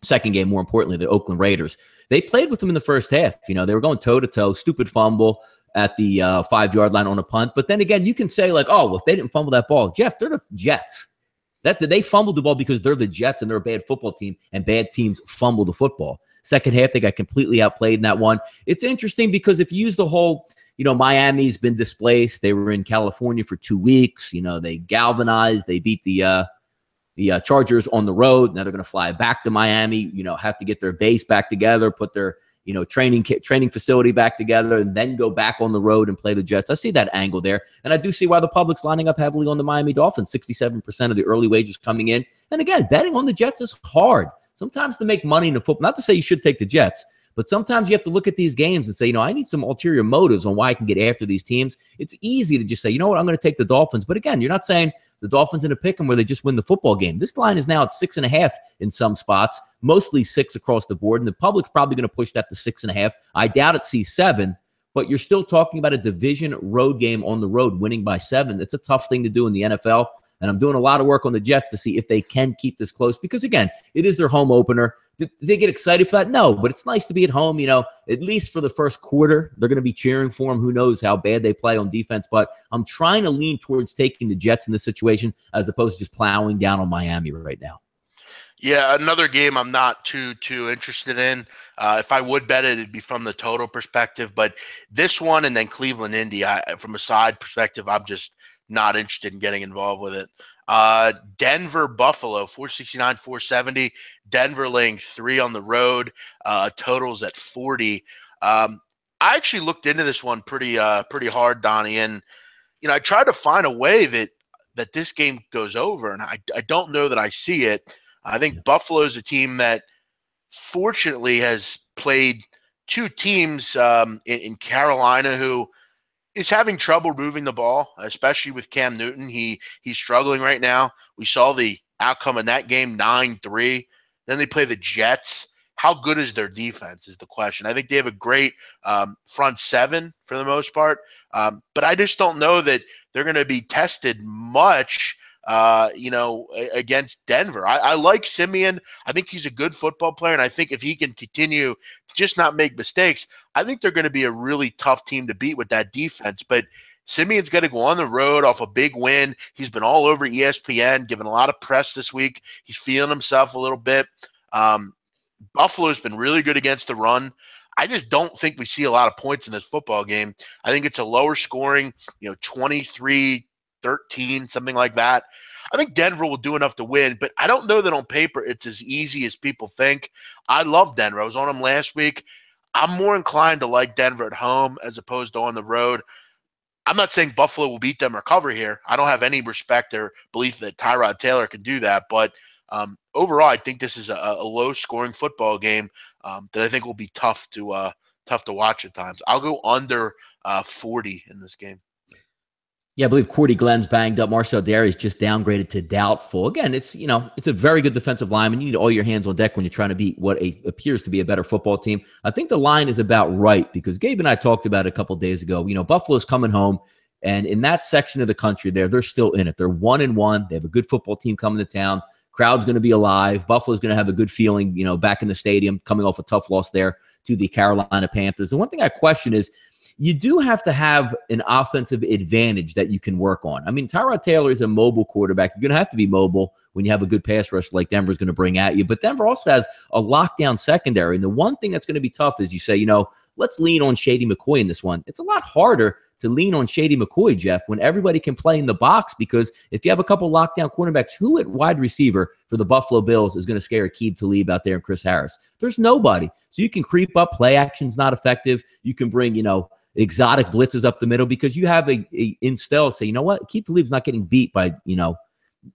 Speaker 1: second game, more importantly, the Oakland Raiders. They played with them in the first half. They were going toe-to-toe, stupid fumble at the 5-yard line on a punt. But then again, you can say like, oh, well, if they didn't fumble that ball, Jeff, they're the Jets. They fumbled the ball because they're the Jets and they're a bad football team, and bad teams fumble the football. Second half, they got completely outplayed in that one. It's interesting because if you use the whole, Miami's been displaced. They were in California for 2 weeks. They galvanized. They beat the Chargers on the road. Now they're going to fly back to Miami, have to get their base back together, put their training facility back together, and then go back on the road and play the Jets. I see that angle there, and I do see why the public's lining up heavily on the Miami Dolphins. 67% of the early wagers coming in. And again, betting on the Jets is hard. Sometimes to make money in the football, not to say you should take the Jets, but sometimes you have to look at these games and say, I need some ulterior motives on why I can get after these teams. It's easy to just say, I'm going to take the Dolphins. But again, you're not saying the Dolphins in a pick 'em where they just win the football game. This line is now at 6.5 in some spots, mostly 6 across the board. And the public's probably going to push that to 6.5. I doubt it sees 7, but you're still talking about a division road game on the road, winning by 7. It's a tough thing to do in the NFL. And I'm doing a lot of work on the Jets to see if they can keep this close because, again, it is their home opener. Did they get excited for that? No, but it's nice to be at home, at least for the first quarter. They're going to be cheering for them. Who knows how bad they play on defense, but I'm trying to lean towards taking the Jets in this situation as opposed to just plowing down on Miami right now.
Speaker 2: Yeah, another game I'm not too interested in. If I would bet it, it'd be from the total perspective, but this one and then Cleveland, Indy, from a side perspective, I'm just not interested in getting involved with it. Denver, Buffalo, 469, 470. Denver laying 3 on the road. Totals at 40. I actually looked into this one pretty hard, Donnie, and I tried to find a way that this game goes over, and I don't know that I see it. I think Buffalo's a team that fortunately has played 2 teams in Carolina who is having trouble moving the ball, especially with Cam Newton. He's struggling right now. We saw the outcome in that game, 9-3. Then they play the Jets. How good is their defense is the question. I think they have a great front 7 for the most part, but I just don't know that they're going to be tested much against Denver. I like Simeon. I think he's a good football player, and I think if he can continue to just not make mistakes, I think they're going to be a really tough team to beat with that defense. But Simeon's going to go on the road off a big win. He's been all over ESPN, given a lot of press this week. He's feeling himself a little bit. Buffalo's been really good against the run. I just don't think we see a lot of points in this football game. I think it's a lower scoring, 23-13, something like that. I think Denver will do enough to win, but I don't know that on paper it's as easy as people think. I love Denver. I was on them last week. I'm more inclined to like Denver at home as opposed to on the road. I'm not saying Buffalo will beat them or cover here. I don't have any respect or belief that Tyrod Taylor can do that, but overall, I think this is a low-scoring football game that I think will be tough to watch at times. I'll go under 40 in this game.
Speaker 1: Yeah, I believe Cordy Glenn's banged up. Marcel Darius just downgraded to doubtful. Again, it's a very good defensive lineman. You need all your hands on deck when you're trying to beat what appears to be a better football team. I think the line is about right because Gabe and I talked about it a couple days ago. Buffalo's coming home, and in that section of the country they're still in it. They're 1-1. They have a good football team coming to town. Crowd's going to be alive. Buffalo's going to have a good feeling, back in the stadium, coming off a tough loss there to the Carolina Panthers. The one thing I question is, you do have to have an offensive advantage that you can work on. I mean, Tyrod Taylor is a mobile quarterback. You're going to have to be mobile when you have a good pass rush like Denver's going to bring at you. But Denver also has a lockdown secondary. And the one thing that's going to be tough is you say, let's lean on Shady McCoy in this one. It's a lot harder to lean on Shady McCoy, Jeff, when everybody can play in the box, because if you have a couple lockdown cornerbacks, who at wide receiver for the Buffalo Bills is going to scare Aqib Talib out there and Chris Harris? There's nobody. So you can creep up. Play action's not effective. You can bring, exotic blitzes up the middle because you have a instill. Say, you know what? Aqib Talib's not getting beat by,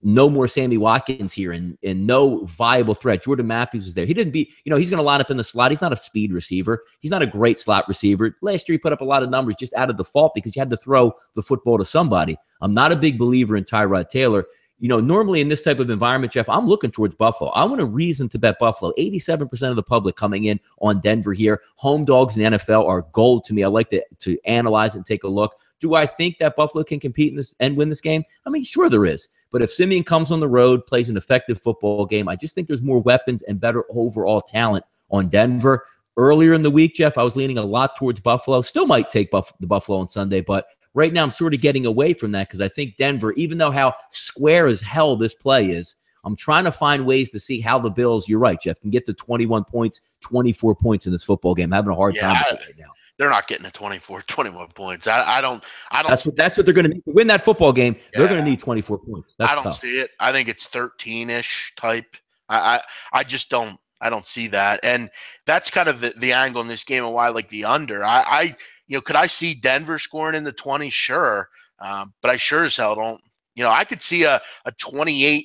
Speaker 1: no more Sammy Watkins here and no viable threat. Jordan Matthews is there. He didn't beat, he's going to line up in the slot. He's not a speed receiver. He's not a great slot receiver. Last year, he put up a lot of numbers just out of default because you had to throw the football to somebody. I'm not a big believer in Tyrod Taylor. Normally in this type of environment, Jeff, I'm looking towards Buffalo. I want a reason to bet Buffalo. 87% of the public coming in on Denver here. Home dogs in the NFL are gold to me. I like to analyze and take a look. Do I think that Buffalo can compete in this and win this game? I mean, sure there is. But if Simeon comes on the road, plays an effective football game, I just think there's more weapons and better overall talent on Denver. Earlier in the week, Jeff, I was leaning a lot towards Buffalo. Still might take the Buffalo on Sunday, but right now I'm sort of getting away from that because I think Denver, even though how square as hell this play is, I'm trying to find ways to see how the Bills, you're right, Jeff, can get to 21 points, 24 points in this football game. I'm having a hard time with it right now.
Speaker 2: They're not getting to 24, 21 points. I don't.
Speaker 1: That's what they're going to need to win that football game. Yeah. They're going to need 24 points. That's
Speaker 2: I don't
Speaker 1: tough.
Speaker 2: see it. I think it's 13-ish type. I just don't. I don't see that, and that's kind of the angle in this game and why I like the under. Could I see Denver scoring in the 20s? Sure, but I sure as hell don't. I could see a 28-10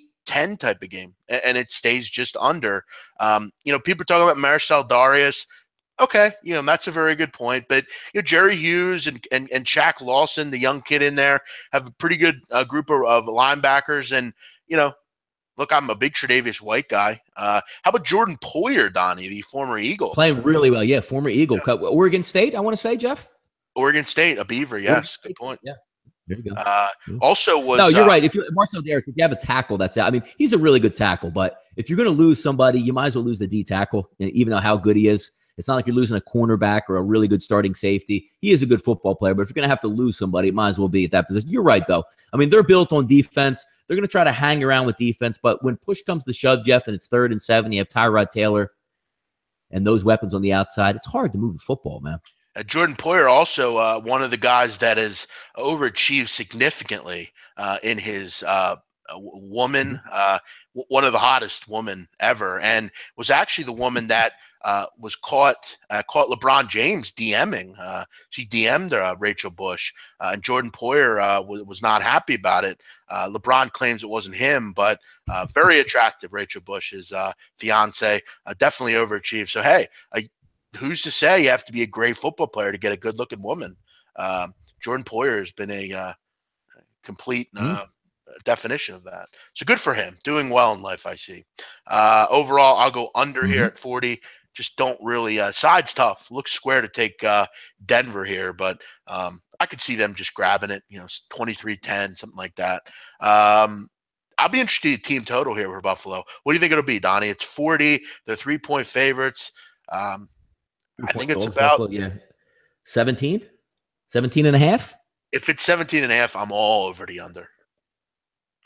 Speaker 2: type of game, and it stays just under. People talk about Marcel Darius. Okay, that's a very good point. But Jerry Hughes and Shaq Lawson, the young kid in there, have a pretty good group of linebackers. And look, I'm a big Tre'Davious White guy. How about Jordan Poyer, Donnie, the former Eagle,
Speaker 1: playing really well? Yeah, former Eagle. Yeah. Oregon State, I want to say, Jeff.
Speaker 2: Oregon State, a Beaver. Yes, good point.
Speaker 1: Yeah. There you go.
Speaker 2: Also was
Speaker 1: no, you're right. If you're Marcel Darius, if you have a tackle, that's I mean, he's a really good tackle. But if you're going to lose somebody, you might as well lose the D tackle, even though how good he is. It's not like you're losing a cornerback or a really good starting safety. He is a good football player, but if you're going to have to lose somebody, it might as well be at that position. You're right, though. I mean, they're built on defense. They're going to try to hang around with defense, but when push comes to shove, Jeff, and it's 3rd and 7, you have Tyrod Taylor and those weapons on the outside, it's hard to move the football, man.
Speaker 2: Jordan Poyer also one of the guys that has overachieved significantly in his woman, one of the hottest women ever, and was actually the woman that was caught LeBron James DMing. She DM'd Rachel Bush, and Jordan Poyer was not happy about it. LeBron claims it wasn't him, but very attractive. Rachel Bush's fiance, definitely overachieved. So hey, who's to say you have to be a great football player to get a good-looking woman? Jordan Poyer has been a complete definition of that. So good for him. Doing well in life, I see. Overall, I'll go under here at 40. Just don't really side's tough. Looks square to take Denver here, but I could see them just grabbing it, 23-10, something like that. I'll be interested in team total here for Buffalo. What do you think it'll be, Donnie? It's 40. They're 3-point favorites. I think it's about
Speaker 1: Buffalo, 17 and a half.
Speaker 2: If it's 17 and a half, I'm all over the under.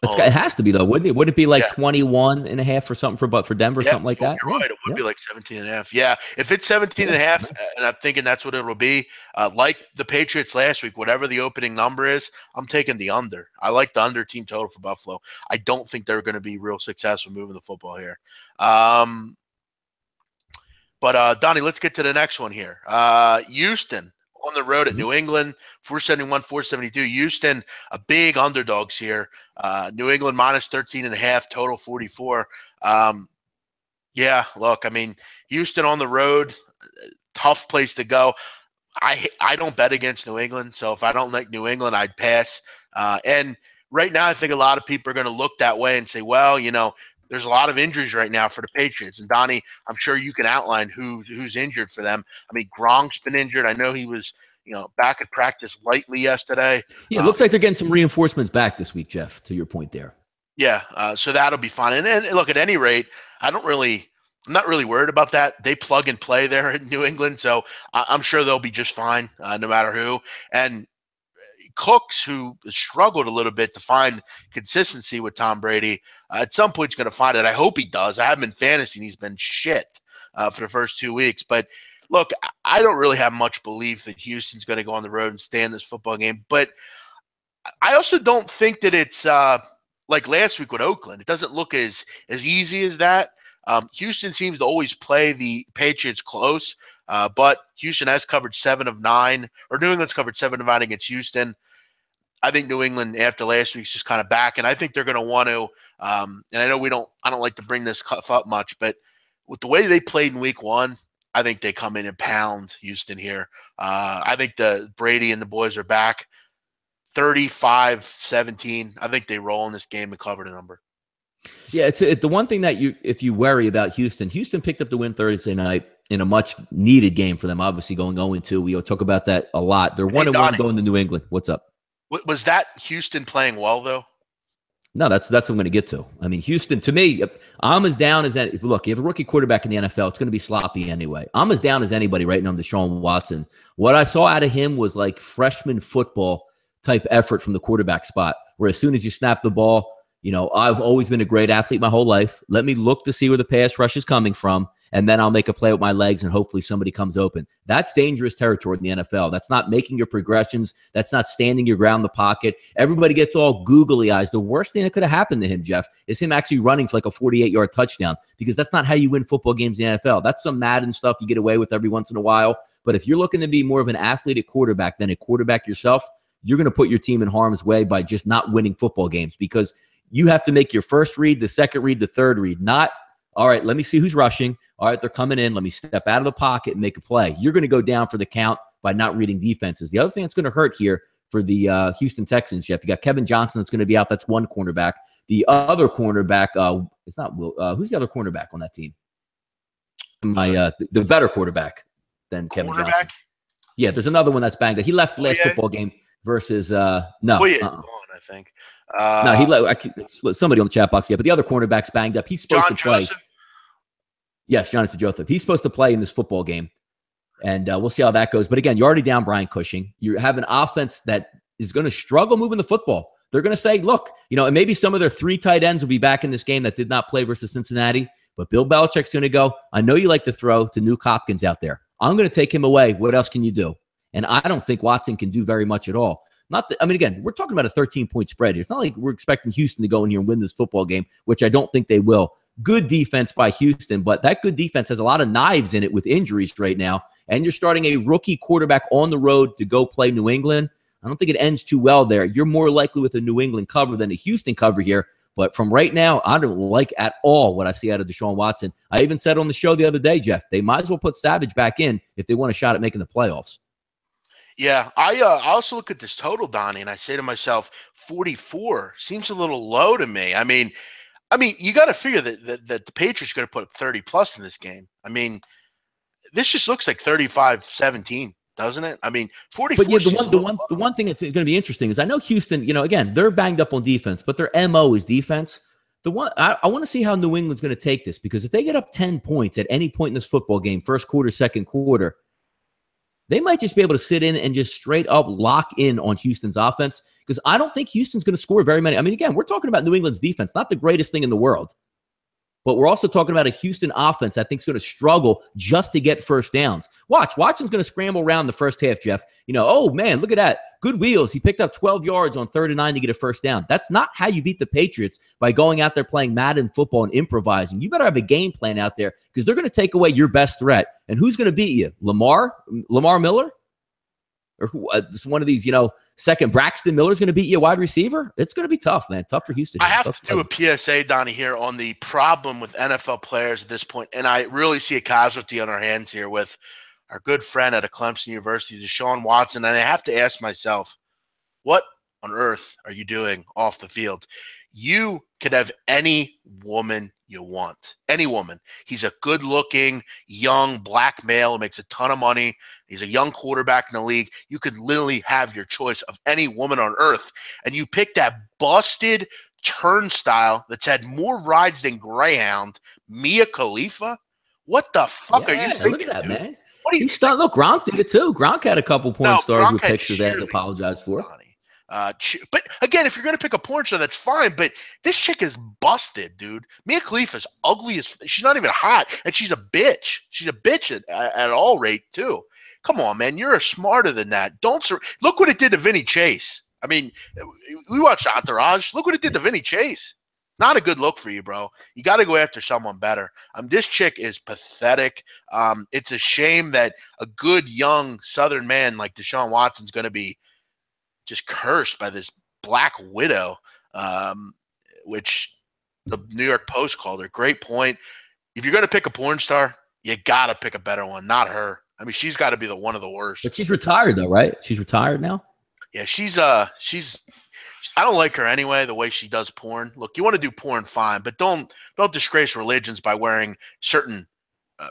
Speaker 1: It has to be, though, wouldn't it? Would it be like 21 and a half or something for Denver, something like that?
Speaker 2: You're right. It would be like 17 and a half. Yeah. If it's 17 and a half, and I'm thinking that's what it'll be, like the Patriots last week, whatever the opening number is, I'm taking the under. I like the under team total for Buffalo. I don't think they're going to be real successful moving the football here. But Donnie, let's get to the next one here. Houston on the road at New England, 471, 472. Houston, a big underdogs here. New England minus 13.5, total 44. Yeah, look, I mean, Houston on the road, tough place to go. I don't bet against New England, so if I don't like New England, I'd pass. And right now, I think a lot of people are going to look that way and say, well, there's a lot of injuries right now for the Patriots. And Donnie, I'm sure you can outline who's injured for them. I mean, Gronk's been injured. I know he was, back at practice lightly yesterday.
Speaker 1: Yeah, it looks like they're getting some reinforcements back this week, Jeff, to your point there.
Speaker 2: Yeah, so that'll be fine. And look, at any rate, I don't really I'm not really worried about that. They plug and play there in New England, so I'm sure they'll be just fine no matter who. And Cooks, who struggled a little bit to find consistency with Tom Brady, at some point he's going to find it. I hope he does. I have him in fantasy, and he's been shit for the first 2 weeks. But look, I don't really have much belief that Houston's going to go on the road and stay in this football game. But I also don't think that it's like last week with Oakland. It doesn't look as easy as that. Houston seems to always play the Patriots close, but Houston has covered 7 of 9, or New England's covered 7 of 9 against Houston. I think New England after last week's just kind of back, and I think they're going to want to. And I know I don't like to bring this stuff up much, but with the way they played in Week 1, I think they come in and pound Houston here. I think the Brady and the boys are back, 35-17. I think they roll in this game and cover the number.
Speaker 1: Yeah, it's the one thing that if you worry about Houston picked up the win Thursday night in a much needed game for them. Obviously, going 0-2. We talk about that a lot. They're 1-1 going to New England. What's up?
Speaker 2: Was that Houston playing well though?
Speaker 1: No, that's what I'm going to get to. I mean, Houston, to me, I'm as down as any. Look, you have a rookie quarterback in the NFL. It's going to be sloppy anyway. I'm as down as anybody right now on Deshaun Watson. What I saw out of him was like freshman football type effort from the quarterback spot, where as soon as you snap the ball, I've always been a great athlete my whole life. Let me look to see where the pass rush is coming from, and then I'll make a play with my legs, and hopefully somebody comes open. That's dangerous territory in the NFL. That's not making your progressions. That's not standing your ground in the pocket. Everybody gets all googly eyes. The worst thing that could have happened to him, Jeff, is him actually running for like a 48-yard touchdown, because that's not how you win football games in the NFL. That's some Madden stuff you get away with every once in a while. But if you're looking to be more of an athletic quarterback than a quarterback yourself, you're going to put your team in harm's way by just not winning football games, because you have to make your first read, the second read, the third read. Not, all right, let me see who's rushing. All right, they're coming in. Let me step out of the pocket and make a play. You're going to go down for the count by not reading defenses. The other thing that's going to hurt here for the Houston Texans, Jeff, you got Kevin Johnson that's going to be out. That's one cornerback. The other cornerback, it's not Will. Who's the other cornerback on that team? The better quarterback than Kevin Johnson. Yeah, there's another one that's banged up. He left last football game versus no.
Speaker 2: I think.
Speaker 1: No, he let somebody on the chat box. Yeah, but the other cornerback's banged up. He's supposed to play.
Speaker 2: Joseph?
Speaker 1: Yes, Jonathan Joseph. He's supposed to play in this football game, and we'll see how that goes. But again, you're already down Brian Cushing. You have an offense that is going to struggle moving the football. They're going to say, look, and maybe some of their 3 tight ends will be back in this game that did not play versus Cincinnati. But Bill Belichick's going to go, I know you like to throw to Nuke Hopkins out there. I'm going to take him away. What else can you do? And I don't think Watson can do very much at all. Again, we're talking about a 13-point spread here. It's not like we're expecting Houston to go in here and win this football game, which I don't think they will. Good defense by Houston, but that good defense has a lot of knives in it with injuries right now, and you're starting a rookie quarterback on the road to go play New England. I don't think it ends too well there. You're more likely with a New England cover than a Houston cover here, but from right now, I don't like at all what I see out of Deshaun Watson. I even said on the show the other day, Jeff, they might as well put Savage back in if they want a shot at making the playoffs.
Speaker 2: Yeah, I also look at this total, Donnie, and I say to myself, 44 seems a little low to me. I mean, you got to figure that the Patriots are going to put up 30+ in this game. I mean, this just looks like 35-17, doesn't it? I mean, 44.
Speaker 1: But yeah, the one thing that's going to be interesting is I know Houston. Again, they're banged up on defense, but their MO is defense. I want to see how New England's going to take this, because if they get up 10 points at any point in this football game, first quarter, second quarter, they might just be able to sit in and just straight up lock in on Houston's offense, because I don't think Houston's going to score very many. I mean, again, we're talking about New England's defense, not the greatest thing in the world. But we're also talking about a Houston offense I think is going to struggle just to get first downs. Watson's going to scramble around the first half, Jeff. Oh, man, look at that. Good wheels. He picked up 12 yards on 3rd and 9 to get a first down. That's not how you beat the Patriots, by going out there playing Madden football and improvising. You better have a game plan out there, because they're going to take away your best threat. And who's going to beat you? Lamar Miller? Or one of these, second Braxton Miller's going to beat you a wide receiver? It's going to be tough, man. Tough for Houston.
Speaker 2: I have to do a PSA, Donnie, here on the problem with NFL players at this point, and I really see a casualty on our hands here with our good friend at Clemson University, Deshaun Watson, and I have to ask myself, what on earth are you doing off the field? You could have any woman you want. Any woman. He's a good-looking, young black male who makes a ton of money. He's a young quarterback in the league. You could literally have your choice of any woman on earth, and you pick that busted turnstile that's had more rides than Greyhound, Mia Khalifa. What the fuck are you
Speaker 1: Yeah,
Speaker 2: thinking,
Speaker 1: look at that,
Speaker 2: dude?
Speaker 1: man.
Speaker 2: What are you
Speaker 1: He's stunned. Look, Gronk did it too. Gronk had a couple porn
Speaker 2: No,
Speaker 1: stars
Speaker 2: Gronk
Speaker 1: with
Speaker 2: had
Speaker 1: pictures they had to
Speaker 2: cheerleading,
Speaker 1: apologize for.
Speaker 2: Donnie. But again, if you're gonna pick a porn star, that's fine. But this chick is busted, dude. Mia Khalifa's ugly as she's not even hot, and she's a bitch. She's a bitch at all rate too. Come on, man, you're smarter than that. Don't look what it did to Vinny Chase. I mean, we watched Entourage. Look what it did to Vinny Chase. Not a good look for you, bro. You got to go after someone better. This chick is pathetic. It's a shame that a good young Southern man like Deshaun Watson's going to be just cursed by this black widow, which the New York Post called her. Great point. If you're going to pick a porn star, you got to pick a better one, not her. I mean, she's got to be one of the worst.
Speaker 1: But she's retired though, right? She's retired now.
Speaker 2: Yeah, she's I don't like her anyway, the way she does porn. Look, you want to do porn, fine, but don't disgrace religions by wearing certain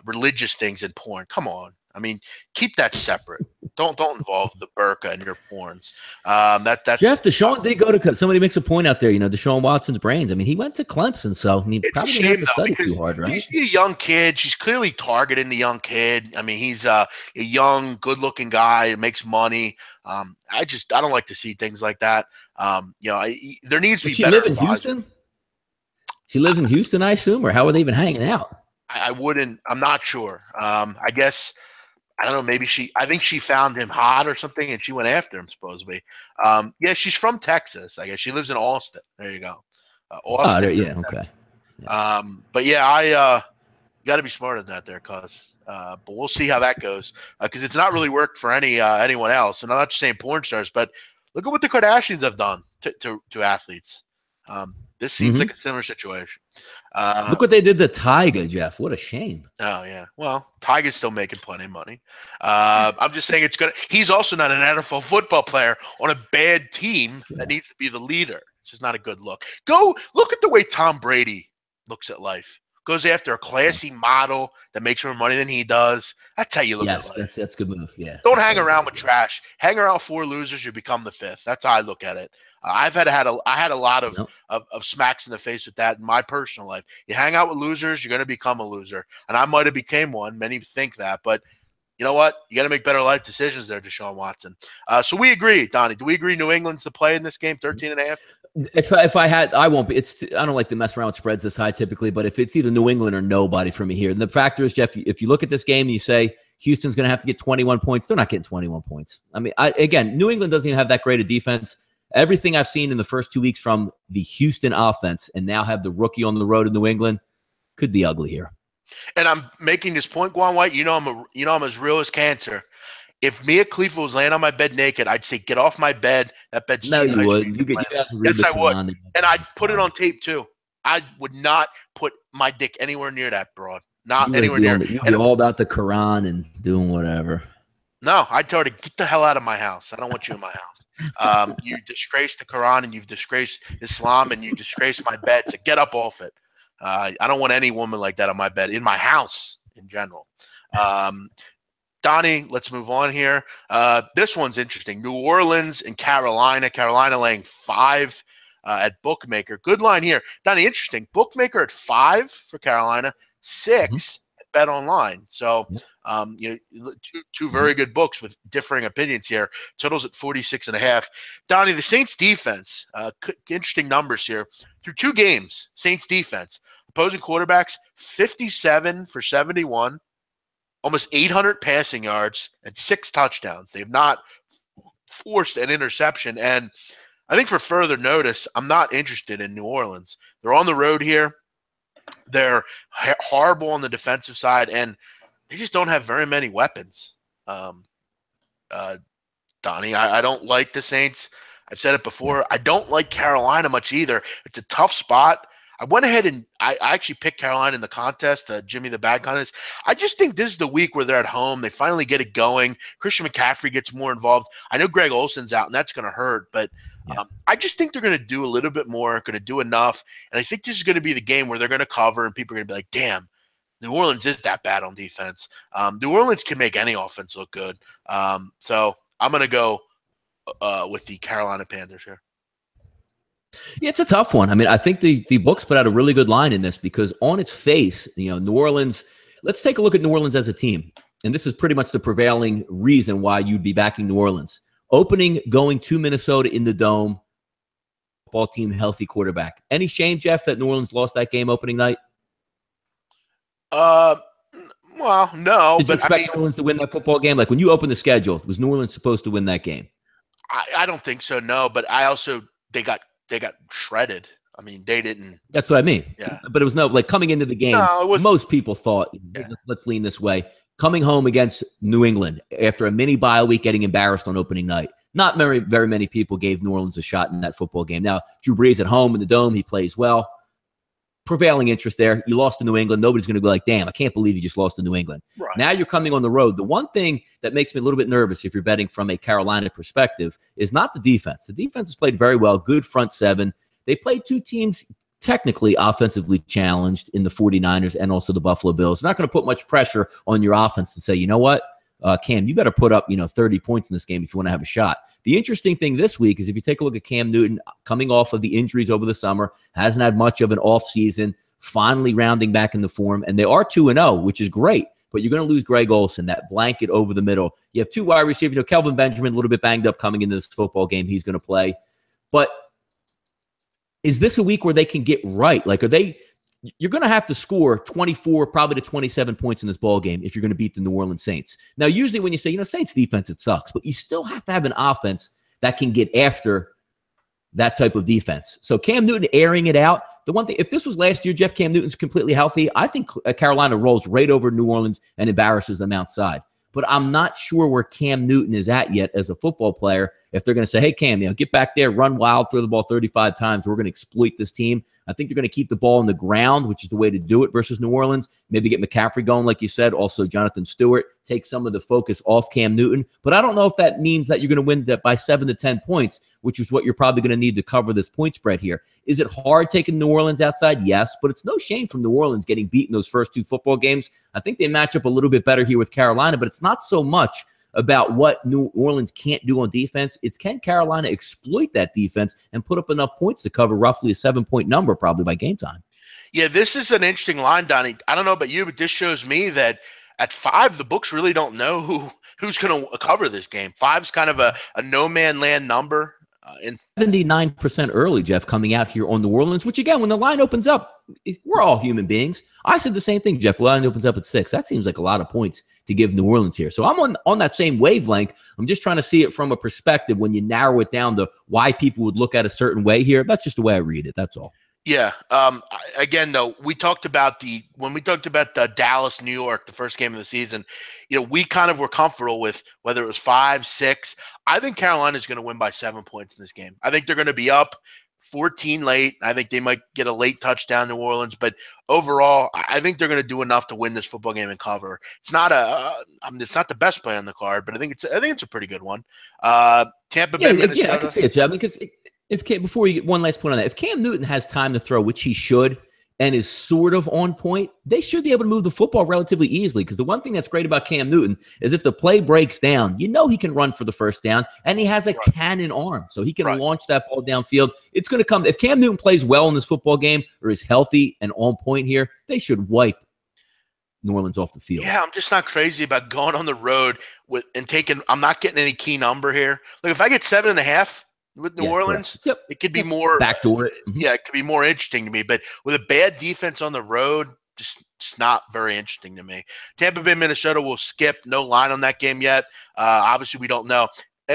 Speaker 2: religious things in porn. Come on. I mean, keep that separate. Don't involve the burqa in your porns. That's
Speaker 1: Jeff. Deshaun did go to. Somebody makes a point out there. Deshaun Watson's brains. I mean, he went to Clemson, so he probably didn't have to study too hard, right?
Speaker 2: He's a young kid. She's clearly targeting the young kid. I mean, he's a young, good-looking guy who makes money. I don't like to see things like that. There needs to be. Does
Speaker 1: she live in Houston? She lives in Houston, I assume, or how are they even hanging out?
Speaker 2: I wouldn't. I'm not sure. I guess. I don't know. Maybe I think she found him hot or something, and she went after him, supposedly. Yeah, she's from Texas. I guess she lives in Austin. There you go. Austin.
Speaker 1: Yeah, okay.
Speaker 2: Yeah. But yeah, you got to be smarter than that there, cuz. But we'll see how that goes, because it's not really worked for anyone else. And I'm not just saying porn stars, but look at what the Kardashians have done to athletes. This seems like a similar situation.
Speaker 1: Look what they did to Tyga, Jeff. What a shame.
Speaker 2: Oh, yeah. Well, Tyga's still making plenty of money. I'm just saying he's also not an NFL football player on a bad team that needs to be the leader. It's just not a good look. Go look at the way Tom Brady looks at life. Goes after a classy model that makes more money than he does. That's how you look at life.
Speaker 1: That's a good move. Yeah.
Speaker 2: Don't hang around with trash. Hang around with 4 losers, you become the 5th. That's how I look at it. I had a lot of smacks in the face with that in my personal life. You hang out with losers, you're going to become a loser. And I might have became one. Many think that, but you know what? You got to make better life decisions there, Deshaun Watson. So we agree, Donnie. Do we agree New England's the play in this game, 13.5?
Speaker 1: If I had, I won't be. I don't like to mess around with spreads this high typically, but if it's either New England or nobody for me here, and the factor is, Jeff, if you look at this game and you say Houston's going to have to get 21 points, they're not getting 21 points. I mean, again, New England doesn't even have that great a defense. Everything I've seen in the first 2 weeks from the Houston offense, and now have the rookie on the road in New England, could be ugly here.
Speaker 2: And I'm making this point, Guan White. I'm as real as cancer. If Mia Khalifa was laying on my bed naked, I'd say, "Get off my bed. That bed's
Speaker 1: no,
Speaker 2: too
Speaker 1: you
Speaker 2: nice."
Speaker 1: would.
Speaker 2: Yes, I would. And I'd put it on tape too. I would not put my dick anywhere near that broad. Not anywhere near.
Speaker 1: You'd be all about the Quran and doing whatever.
Speaker 2: No, I'd tell her to get the hell out of my house. I don't want you in my house. You disgraced the Quran, and you've disgraced Islam, and you disgraced my bed. So get up off it. I don't want any woman like that on my bed, in my house in general. Donnie, let's move on here. This one's interesting. New Orleans and Carolina. Carolina laying 5 at Bookmaker. Good line here. Donnie, interesting. Bookmaker at 5 for Carolina, 6 at Bet Online. So, two very good books with differing opinions here. Totals at 46.5. Donnie, the Saints defense, interesting numbers here. Through 2 games, Saints defense, opposing quarterbacks, 57 for 71. Almost 800 passing yards and 6 touchdowns. They have not forced an interception. And I think for further notice, I'm not interested in New Orleans. They're on the road here. They're horrible on the defensive side, and they just don't have very many weapons. Donnie, I don't like the Saints. I've said it before. I don't like Carolina much either. It's a tough spot. I went ahead and I actually picked Carolina in the contest, the Jimmy the Bag contest. I just think this is the week where they're at home. They finally get it going. Christian McCaffrey gets more involved. I know Greg Olson's out, and that's going to hurt, but I just think they're going to do a little bit more, going to do enough. And I think this is going to be the game where they're going to cover, and people are going to be like, damn, New Orleans is that bad on defense. New Orleans can make any offense look good. So I'm going to go with the Carolina Panthers here.
Speaker 1: Yeah, it's a tough one. I mean, I think the books put out a really good line in this because on its face, New Orleans, Let's take a look at New Orleans as a team. And this is pretty much the prevailing reason why you'd be backing New Orleans. Opening, going to Minnesota in the Dome, football team, healthy quarterback. Any shame, Jeff, that New Orleans lost that game opening night?
Speaker 2: Well, no.
Speaker 1: Did you expect New Orleans to win that football game? Like when you opened the schedule, was New Orleans supposed to win that game?
Speaker 2: I don't think so, no. But I also they got shredded. I mean, they didn't.
Speaker 1: That's what I mean.
Speaker 2: Yeah.
Speaker 1: But it was like coming into the game, most people thought, let's lean this way. Coming home against New England after a mini bye week, getting embarrassed on opening night. Not very many people gave New Orleans a shot in that football game. Now, Drew Brees at home in the Dome, he plays well. Prevailing interest there. You lost to New England. Nobody's going to be like, damn, I can't believe you just lost to New England.
Speaker 2: Right.
Speaker 1: Now you're coming on the road. The one thing that makes me a little bit nervous if you're betting from a Carolina perspective is not the defense. The defense has played very well, good front seven. They played two teams technically offensively challenged in the 49ers and also the Buffalo Bills. They're not going to put much pressure on your offense to say, you know what, Cam, you better put up 30 points in this game if you want to have a shot. The interesting thing this week is if you take a look at Cam Newton coming off of the injuries over the summer, hasn't had much of an off season, finally rounding back into form, and they are 2-0, which is great. But you're going to lose Greg Olsen, that blanket over the middle. You have two wide receivers. Kelvin Benjamin, a little bit banged up coming into this football game. He's going to play. But is this a week where they can get right? Like, you're going to have to score 24, probably to 27 points in this ball game if you're going to beat the New Orleans Saints. Now, usually when you say, Saints defense, it sucks, but you still have to have an offense that can get after that type of defense. So Cam Newton airing it out. The one thing, if this was last year, Jeff, Cam Newton's completely healthy, I think Carolina rolls right over New Orleans and embarrasses them outside. But I'm not sure where Cam Newton is at yet as a football player. If they're going to say, hey, Cam, get back there, run wild, throw the ball 35 times. We're going to exploit this team. I think they're going to keep the ball on the ground, which is the way to do it versus New Orleans. Maybe get McCaffrey going, like you said. Also, Jonathan Stewart, take some of the focus off Cam Newton. But I don't know if that means that you're going to win that by 7 to 10 points, which is what you're probably going to need to cover this point spread here. Is it hard taking New Orleans outside? Yes, but it's no shame from New Orleans getting beat in those first two football games. I think they match up a little bit better here with Carolina, but it's not so much about what New Orleans can't do on defense. It's can Carolina exploit that defense and put up enough points to cover roughly a 7-point number probably by game time.
Speaker 2: Yeah, this is an interesting line, Donnie. I don't know about you, but this shows me that at 5, the books really don't know who's going to cover this game. 5's kind of a no-man land number.
Speaker 1: 79% early, Jeff, coming out here on New Orleans, which again, when the line opens up, we're all human beings. I said the same thing, Jeff. The line opens up at 6. That seems like a lot of points to give New Orleans here. So I'm on that same wavelength. I'm just trying to see it from a perspective when you narrow it down to why people would look at a certain way here. That's just the way I read it. That's all.
Speaker 2: Yeah. Again, though, when we talked about the Dallas, New York, the first game of the season, we kind of were comfortable with whether it was 5, 6. I think Carolina is going to win by 7 points in this game. I think they're going to be up 14 late. I think they might get a late touchdown, New Orleans, but overall, I think they're going to do enough to win this football game and cover. It's not it's not the best play on the card, but I think it's a pretty good one. Tampa Bay, Minnesota.
Speaker 1: Yeah, I can see it, Jeff. Because before you get one last point on that, if Cam Newton has time to throw, which he should, and is sort of on point, they should be able to move the football relatively easily. Because the one thing that's great about Cam Newton is if the play breaks down, he can run for the first down, and he has a cannon arm, so he can launch that ball downfield. It's going to come. If Cam Newton plays well in this football game or is healthy and on point here, they should wipe New Orleans off the field.
Speaker 2: Yeah, I'm just not crazy about going on the road I'm not getting any key number here. Like if I get 7.5 with New Orleans, it could be more
Speaker 1: backdoor it.
Speaker 2: Mm-hmm. Yeah, it could be more interesting to me. But with a bad defense on the road, just not very interesting to me. Tampa Bay, Minnesota will skip. No line on that game yet. Obviously, we don't know.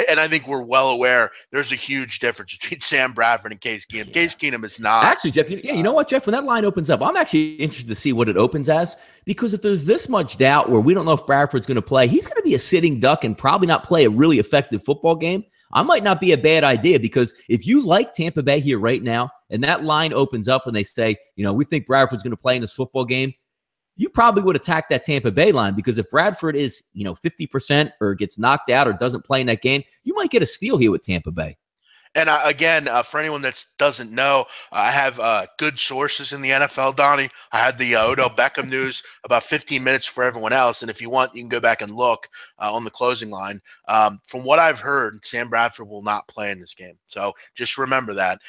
Speaker 2: And I think we're well aware there's a huge difference between Sam Bradford and Case Keenum. Yeah. Case Keenum is not.
Speaker 1: Actually, Jeff, you know what, Jeff? When that line opens up, I'm actually interested to see what it opens as, because if there's this much doubt where we don't know if Bradford's going to play, he's going to be a sitting duck and probably not play a really effective football game. I might not be a bad idea, because if you like Tampa Bay here right now and that line opens up and they say, we think Bradford's going to play in this football game, you probably would attack that Tampa Bay line, because if Bradford is, 50% or gets knocked out or doesn't play in that game, you might get a steal here with Tampa Bay.
Speaker 2: And again, for anyone that doesn't know, I have good sources in the NFL, Donnie. I had the Odell Beckham news about 15 minutes for everyone else. And if you want, you can go back and look on the closing line. From what I've heard, Sam Bradford will not play in this game. So just remember that.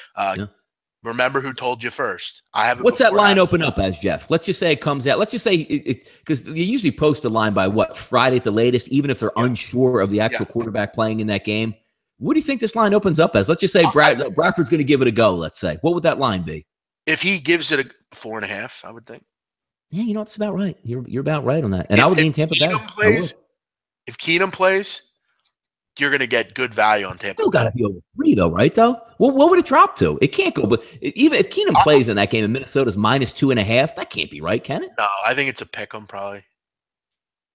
Speaker 2: Remember who told you first. I have it.
Speaker 1: What's that line open up as, Jeff? Let's just say it comes out. Let's just say because they usually post the line by what, Friday at the latest, even if they're unsure of the actual quarterback playing in that game. What do you think this line opens up as? Let's just say Bradford's going to give it a go. Let's say, what would that line be?
Speaker 2: If he gives it a 4.5, I would think.
Speaker 1: Yeah, you know, it's about right. You're about right on that. And I would lean Tampa Bay.
Speaker 2: If Keenum plays, you're going to get good value on Tampa.
Speaker 1: Still got to be over 3, though, right? Though, well, what would it drop to? It can't go. But even if Keenum plays in that game, and Minnesota's -2.5, that can't be right, can it?
Speaker 2: No, I think it's a pick 'em probably.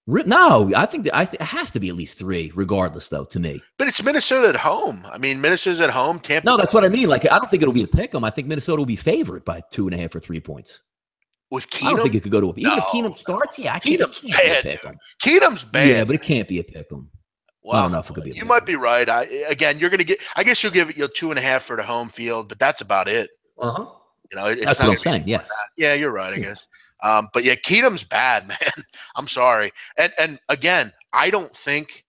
Speaker 1: No, I think it has to be at least 3, regardless, though, to me.
Speaker 2: But it's Minnesota at home. I mean, Minnesota's at home. Tampa.
Speaker 1: No, that's what I mean. Like, I don't think it'll be a pick 'em. I think Minnesota will be favored by 2.5 or 3 points.
Speaker 2: With Keenum?
Speaker 1: I don't think it could go to even if Keenum starts. Yeah,
Speaker 2: Keenum's bad. Keenum's bad.
Speaker 1: Yeah, but it can't be a pick 'em.
Speaker 2: Well,
Speaker 1: I don't know if it could be.
Speaker 2: You might be right. Again, you're going to get. I guess you'll give it 2.5 for the home field, but that's about it.
Speaker 1: You
Speaker 2: know, it's
Speaker 1: that's
Speaker 2: not
Speaker 1: what I'm saying. Yes.
Speaker 2: Yeah, you're right. I guess. But yeah, Keenum's bad, man. I'm sorry. And again, I don't think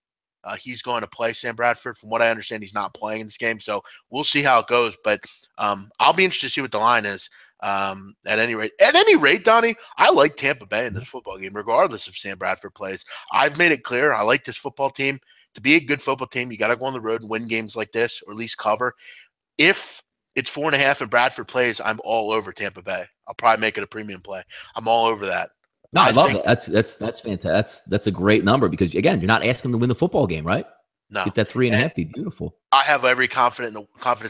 Speaker 2: he's going to play Sam Bradford. From what I understand, he's not playing in this game. So we'll see how it goes. But I'll be interested to see what the line is. At any rate, Donnie, I like Tampa Bay in this football game, regardless if Sam Bradford plays. I've made it clear I like this football team. To be a good football team, you got to go on the road and win games like this, or at least cover. If it's 4.5 and Bradford plays, I'm all over Tampa Bay. I'll probably make it a premium play. I'm all over that.
Speaker 1: No, I love it. That's fantastic. That's a great number because, again, you're not asking them to win the football game, right?
Speaker 2: No.
Speaker 1: Get that 3.5, be beautiful.
Speaker 2: I have every confidence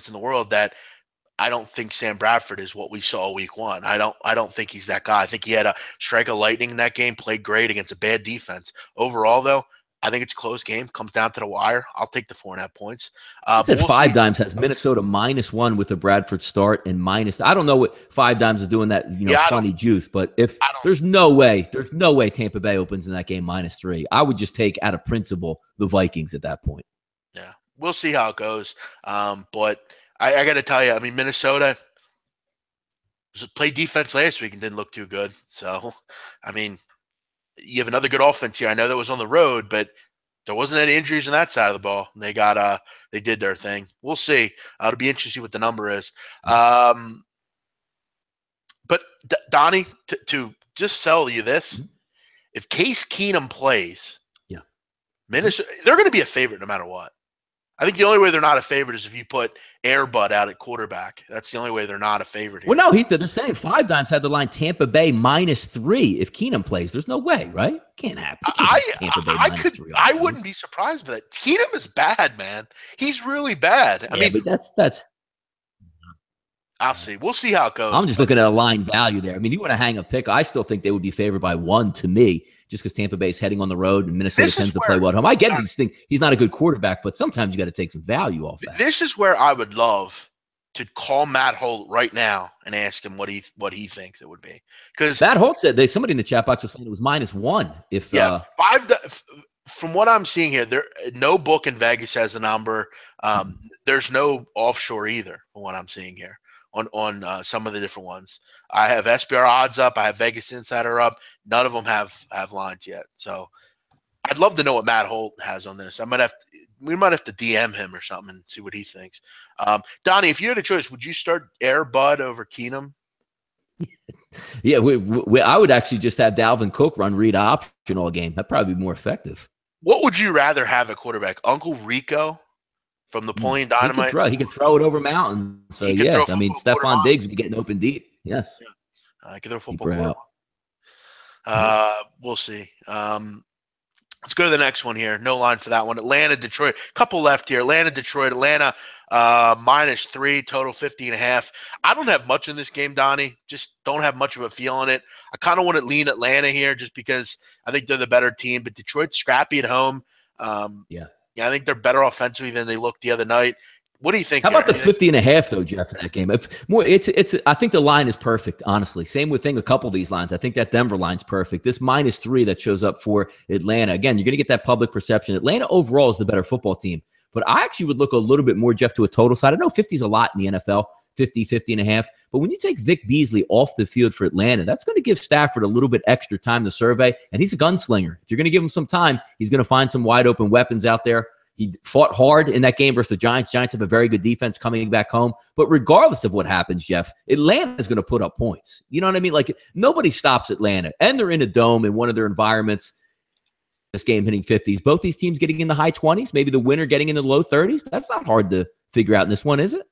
Speaker 2: in the world that I don't think Sam Bradford is what we saw week 1. I don't think he's that guy. I think he had a strike of lightning in that game, played great against a bad defense. Overall, though, I think it's a close game. Comes down to the wire. I'll take the 4.5 points.
Speaker 1: Said Five Dimes has Minnesota -1 with a Bradford start and I don't know what Five Dimes is doing that funny juice, but if there's no way Tampa Bay opens in that game -3. I would just take out of principle the Vikings at that point.
Speaker 2: Yeah, we'll see how it goes. But I got to tell you, I mean, Minnesota played defense last week and didn't look too good. So, I mean, you have another good offense here. I know that was on the road, but there wasn't any injuries on that side of the ball. They did their thing. We'll see. It'll be interesting to see what the number is. But Donnie, to just sell you this, if Case Keenum plays, Minnesota, they're going to be a favorite no matter what. I think the only way they're not a favorite is if you put Air Bud out at quarterback. That's the only way they're not a favorite here.
Speaker 1: Well, no, they're saying Five Dimes had the line Tampa Bay -3 if Keenum plays. There's no way, right? Can't happen. Tampa Bay -3.
Speaker 2: I wouldn't be surprised by that. Keenum is bad, man. He's really bad. I mean,
Speaker 1: but that's.
Speaker 2: I'll see. We'll see how it goes.
Speaker 1: I'm just looking at a line value there. I mean, you want to hang a pick. I still think they would be favored by 1 to me, just because Tampa Bay is heading on the road and Minnesota tends to play well at home. I get these things. He's not a good quarterback, but sometimes you got to take some value off that.
Speaker 2: This is where I would love to call Matt Holt right now and ask him what he thinks it would be. Because
Speaker 1: Matt Holt said somebody in the chat box was saying it was -1. If
Speaker 2: from what I'm seeing here, no book in Vegas has a number. There's no offshore either. From what I'm seeing here. On some of the different ones. I have SBR odds up. I have Vegas Insider up. None of them have lines yet. So I'd love to know what Matt Holt has on this. We might have to DM him or something and see what he thinks. Donnie, if you had a choice, would you start Air Bud over Keenum?
Speaker 1: Yeah, I would actually just have Dalvin Cook run read option all game. That'd probably be more effective.
Speaker 2: What would you rather have at quarterback? Uncle Rico from Napoleon Dynamite?
Speaker 1: He could throw it over mountains. So, yes, I mean, Stephon Diggs would be getting open deep. Yes.
Speaker 2: I could throw football. We'll see. Let's go to the next one here. No line for that one. Atlanta, Detroit. Couple left here. Atlanta, Detroit. Atlanta -3, total 50.5. I don't have much in this game, Donnie. Just don't have much of a feel on it. I kind of want to lean Atlanta here just because I think they're the better team. But Detroit's scrappy at home. Yeah, I think they're better offensively than they looked the other night. What do you think?
Speaker 1: How about the 50.5 though, Jeff, in that game? I think the line is perfect, honestly. Same with a couple of these lines. I think that Denver line's perfect. This -3 that shows up for Atlanta. Again, you're going to get that public perception. Atlanta overall is the better football team. But I actually would look a little bit more, Jeff, to a total side. I know 50 is a lot in the NFL, 50.5. But when you take Vic Beasley off the field for Atlanta, that's going to give Stafford a little bit extra time to survey. And he's a gunslinger. If you're going to give him some time, he's going to find some wide open weapons out there. He fought hard in that game versus the Giants. Giants have a very good defense coming back home. But regardless of what happens, Jeff, Atlanta is going to put up points. You know what I mean? Like, nobody stops Atlanta. And they're in a dome in one of their environments. This game hitting 50s. Both these teams getting in the high 20s. Maybe the winner getting in the low 30s. That's not hard to figure out in this one, is it?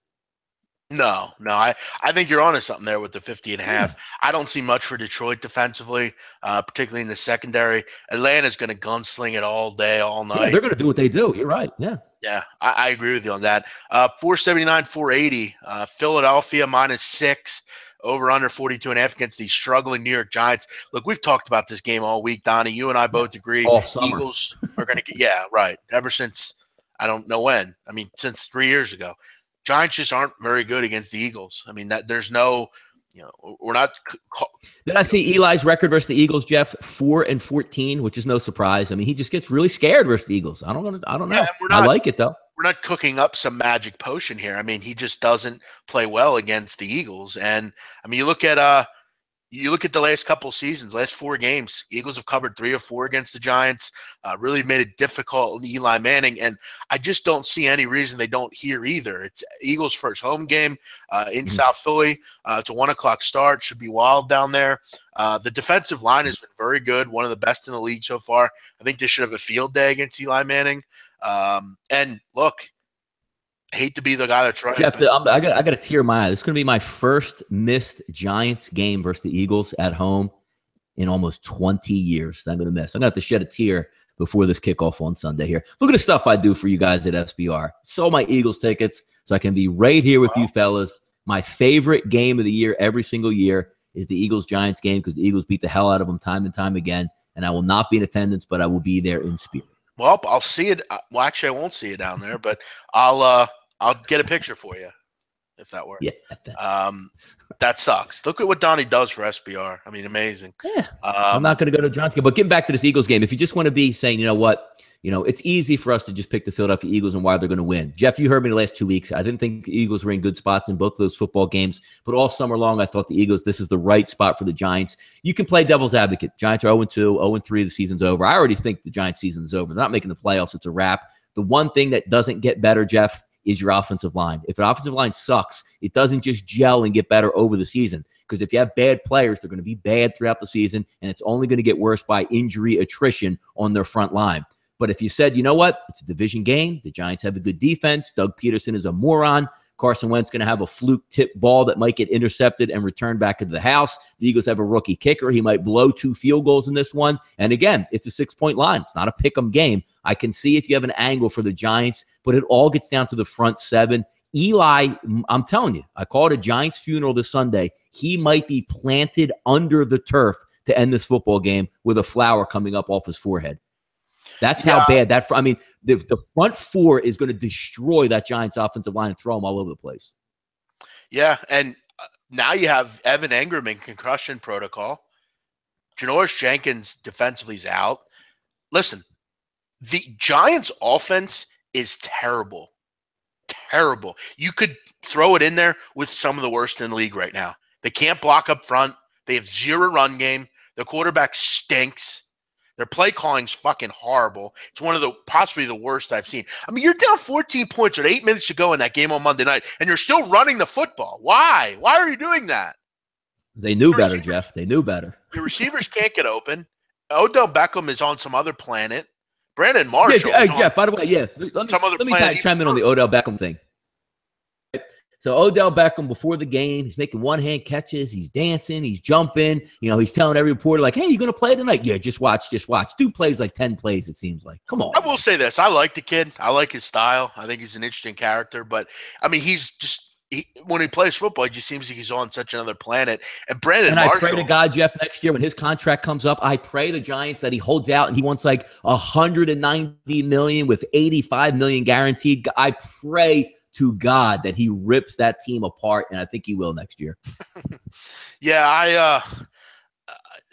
Speaker 2: No. I think you're onto something there with the 50.5. Yeah. I don't see much for Detroit defensively, particularly in the secondary. Atlanta's going to gunsling it all day, all night.
Speaker 1: Yeah, they're going to do what they do. You're right. Yeah.
Speaker 2: Yeah, I agree with you on that. 479, 480. Philadelphia -6. Over under 42.5 against the struggling New York Giants. Look, we've talked about this game all week, Donnie. You and I both agree.
Speaker 1: All summer.
Speaker 2: Eagles are going to get, yeah, right. Ever since, I don't know when. I mean, since 3 years ago. Giants just aren't very good against the Eagles. I mean, that there's no, we're not.
Speaker 1: Did I see Eli's record versus the Eagles, Jeff? 4-14, which is no surprise. I mean, he just gets really scared versus the Eagles. I don't know.
Speaker 2: Yeah,
Speaker 1: I like it though.
Speaker 2: We're not cooking up some magic potion here. I mean, he just doesn't play well against the Eagles. And I mean, you look at the last couple seasons, last 4 games, Eagles have covered 3 or 4 against the Giants, really made it difficult on Eli Manning. And I just don't see any reason they don't here either. It's Eagles' first home game in South Philly. It's a 1 o'clock start. Should be wild down there. The defensive line has been very good, one of the best in the league so far. I think they should have a field day against Eli Manning. And look, I hate to be the guy that's right.
Speaker 1: Jeff, I got a tear in my eye. This is going to be my first missed Giants game versus the Eagles at home in almost 20 years. I'm going to miss. I'm going to have to shed a tear before this kickoff on Sunday here. Look at the stuff I do for you guys at SBR. Sold my Eagles tickets so I can be right here with you fellas. My favorite game of the year every single year is the Eagles-Giants game because the Eagles beat the hell out of them time and time again. And I will not be in attendance, but I will be there in spirit.
Speaker 2: Well, I'll see it. Well, actually, I won't see it down there, but I'll get a picture for you if that works.
Speaker 1: Yeah,
Speaker 2: that sucks. Look at what Donnie does for SBR. I mean, amazing.
Speaker 1: Yeah, I'm not going to go to Giants game, but getting back to this Eagles game, if you just want to be saying, you know what, it's easy for us to just pick the Philadelphia Eagles and why they're going to win. Jeff, you heard me the last 2 weeks. I didn't think the Eagles were in good spots in both of those football games, but all summer long, I thought the Eagles, this is the right spot for the Giants. You can play devil's advocate. Giants are 0-2, 0-3, the season's over. I already think the Giants season is over. They're not making the playoffs. It's a wrap. The one thing that doesn't get better, Jeff, is your offensive line. If an offensive line sucks, it doesn't just gel and get better over the season. Because if you have bad players, they're going to be bad throughout the season, and it's only going to get worse by injury attrition on their front line. But if you said, you know what, it's a division game, the Giants have a good defense, Doug Peterson is a moron, Carson Wentz going to have a fluke tip ball that might get intercepted and returned back into the house. The Eagles have a rookie kicker. He might blow 2 field goals in this one. And again, it's a 6-point line. It's not a pick-em game. I can see if you have an angle for the Giants, but it all gets down to the front 7. Eli, I'm telling you, I call it a Giants funeral this Sunday. He might be planted under the turf to end this football game with a flower coming up off his forehead. That's how bad that. I mean, the front 4 is going to destroy that Giants offensive line and throw them all over the place.
Speaker 2: Yeah, and now you have Evan Engram in concussion protocol. Janoris Jenkins defensively is out. Listen, the Giants offense is terrible. Terrible. You could throw it in there with some of the worst in the league right now. They can't block up front. They have 0 run game. The quarterback stinks. Their play calling's fucking horrible. It's one of the possibly the worst I've seen. I mean, you're down 14 points with 8 minutes to go in that game on Monday night, and you're still running the football. Why? Why are you doing that?
Speaker 1: They knew better, Jeff. They knew better.
Speaker 2: Your receivers can't get open. Odell Beckham is on some other planet. Brandon Marshall.
Speaker 1: Yeah, Jeff, by the way, let me chime in on the Odell Beckham thing. So Odell Beckham, before the game, he's making one-hand catches. He's dancing. He's jumping. He's telling every reporter, like, hey, you going to play tonight? Yeah, just watch. Dude plays like 10 plays, it seems like. Come on.
Speaker 2: I will say this. I like the kid. I like his style. I think he's an interesting character. But, I mean, when he plays football, it just seems like he's on such another planet. And Brandon Marshall.
Speaker 1: I pray to God, Jeff, next year when his contract comes up, I pray the Giants that he holds out and he wants like $190 million with $85 million guaranteed. I pray to God that he rips that team apart, and I think he will next year.
Speaker 2: Yeah,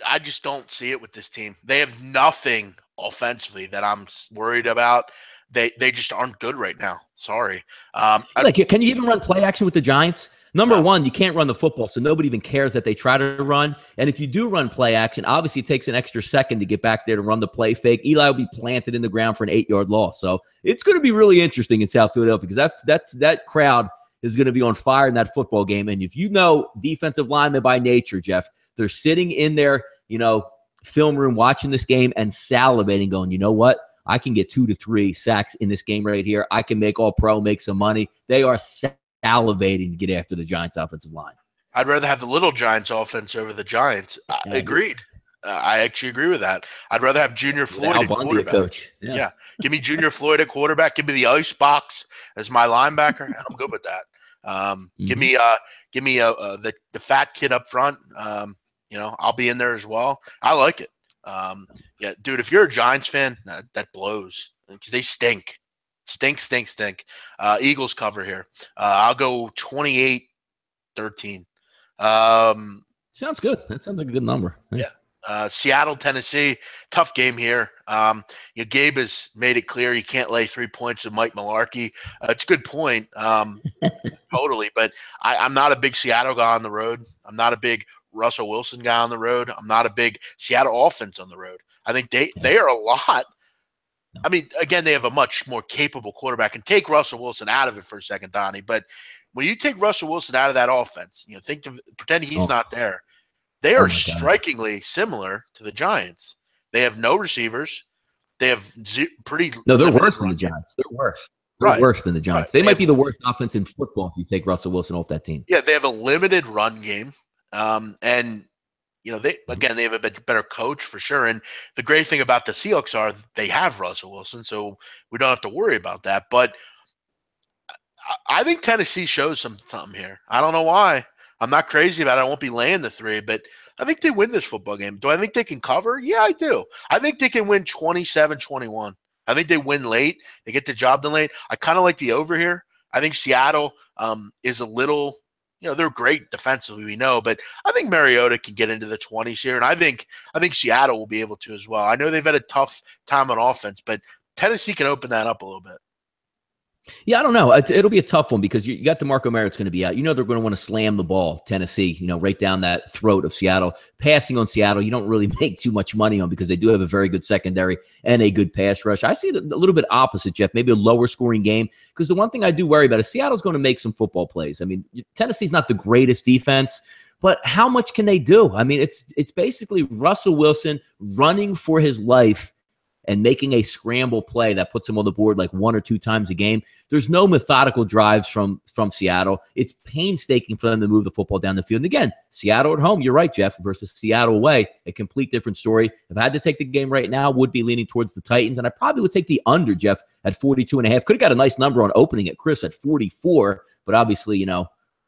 Speaker 2: I just don't see it with this team. They have nothing offensively that I'm worried about. They just aren't good right now. Sorry.
Speaker 1: Can you even run play action with the Giants? Number one, you can't run the football, so nobody even cares that they try to run. And if you do run play action, obviously it takes an extra second to get back there to run the play fake. Eli will be planted in the ground for an 8-yard loss. So it's going to be really interesting in South Philadelphia because that crowd is going to be on fire in that football game. And if you know defensive linemen by nature, Jeff, they're sitting in their, film room watching this game and salivating, going, you know what? I can get 2 to 3 sacks in this game right here. I can make all pro, make some money. They are salivating to get after the Giants' offensive line.
Speaker 2: I'd rather have the little Giants offense over the Giants. Agreed. I actually agree with that. I'd rather have Junior Floyd at quarterback.
Speaker 1: Coach.
Speaker 2: Yeah. Give me Junior Floyd at quarterback. Give me the ice box as my linebacker. I'm good with that. Give me the fat kid up front. I'll be in there as well. I like it. Dude, if you're a Giants fan, that blows because they stink. Stink. Eagles cover here. I'll go 28-13.
Speaker 1: Sounds good. That sounds like a good number.
Speaker 2: Yeah. Seattle, Tennessee, tough game here. Gabe has made it clear he can't lay 3 points with Mike Mularkey. It's a good point, totally. But I'm not a big Seattle guy on the road. I'm not a big Russell Wilson guy on the road. I'm not a big Seattle offense on the road. I think they are a lot. I mean, again, they have a much more capable quarterback. And take Russell Wilson out of it for a second, Donnie. But when you take Russell Wilson out of that offense, pretend he's not there. They are strikingly similar to the Giants. They have no receivers. They have
Speaker 1: they're worse than the Giants. They're worse. They're worse than the Giants. They might be the worst offense in football if you take Russell Wilson off that team.
Speaker 2: Yeah, they have a limited run game. They have a better coach for sure. And the great thing about the Seahawks are they have Russell Wilson, so we don't have to worry about that. But I think Tennessee shows something here. I don't know why. I'm not crazy about it. I won't be laying the 3, but I think they win this football game. Do I think they can cover? Yeah, I do. I think they can win 27-21. I think they win late. They get the job done late. I kind of like the over here. I think Seattle is a little – they're great defensively, we know, but I think Mariota can get into the 20s here, and I think Seattle will be able to as well. I know they've had a tough time on offense, but Tennessee can open that up a little bit.
Speaker 1: Yeah, I don't know. It'll be a tough one because you got DeMarco Merritt's going to be out. They're going to want to slam the ball, Tennessee, right down that throat of Seattle. Passing on Seattle, you don't really make too much money on because they do have a very good secondary and a good pass rush. I see it a little bit opposite, Jeff, maybe a lower scoring game because the one thing I do worry about is Seattle's going to make some football plays. I mean, Tennessee's not the greatest defense, but how much can they do? I mean, it's basically Russell Wilson running for his life and making a scramble play that puts him on the board like 1 or 2 times a game. There's no methodical drives from Seattle. It's painstaking for them to move the football down the field. And again, Seattle at home, you're right, Jeff, versus Seattle away, a complete different story. If I had to take the game right now, would be leaning towards the Titans, and I probably would take the under, Jeff, at 42.5. Could have got a nice number on opening at Chris at 44, but obviously,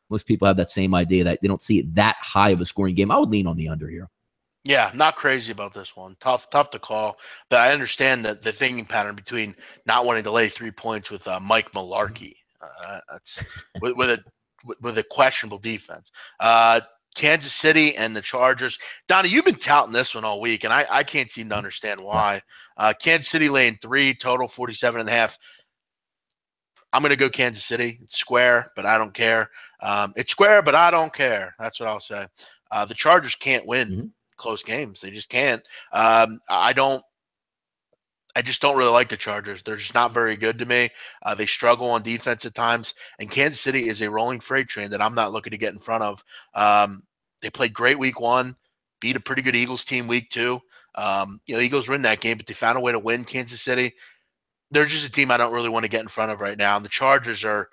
Speaker 1: most people have that same idea that they don't see it that high of a scoring game. I would lean on the under here.
Speaker 2: Yeah, not crazy about this one. Tough to call. But I understand the thinking pattern between not wanting to lay 3 points with Mike Mularkey. That's with a questionable defense. Kansas City and the Chargers. Donnie, you've been touting this one all week, and I can't seem to understand why. Kansas City laying 3, total 47.5. I'm going to go Kansas City. It's square, but I don't care. It's square, but I don't care. That's what I'll say. The Chargers can't win close games. They just can't. I just don't really like the Chargers. They're just not very good to me. They struggle on defense at times, and Kansas City is a rolling freight train that I'm not looking to get in front of. They played great week 1, beat a pretty good Eagles team week 2. Eagles were in that game, but they found a way to win Kansas City. They're just a team I don't really want to get in front of right now. And the Chargers are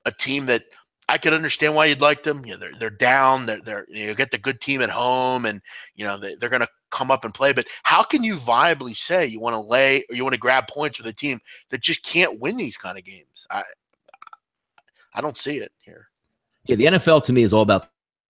Speaker 2: a team that I could understand why you'd like them. They're down. You get the good team at home, and they're going to come up and play. But how can you viably say you want to lay or you want to grab points with a team that just can't win these kind of games? I don't see it here.
Speaker 1: Yeah, the NFL to me is all about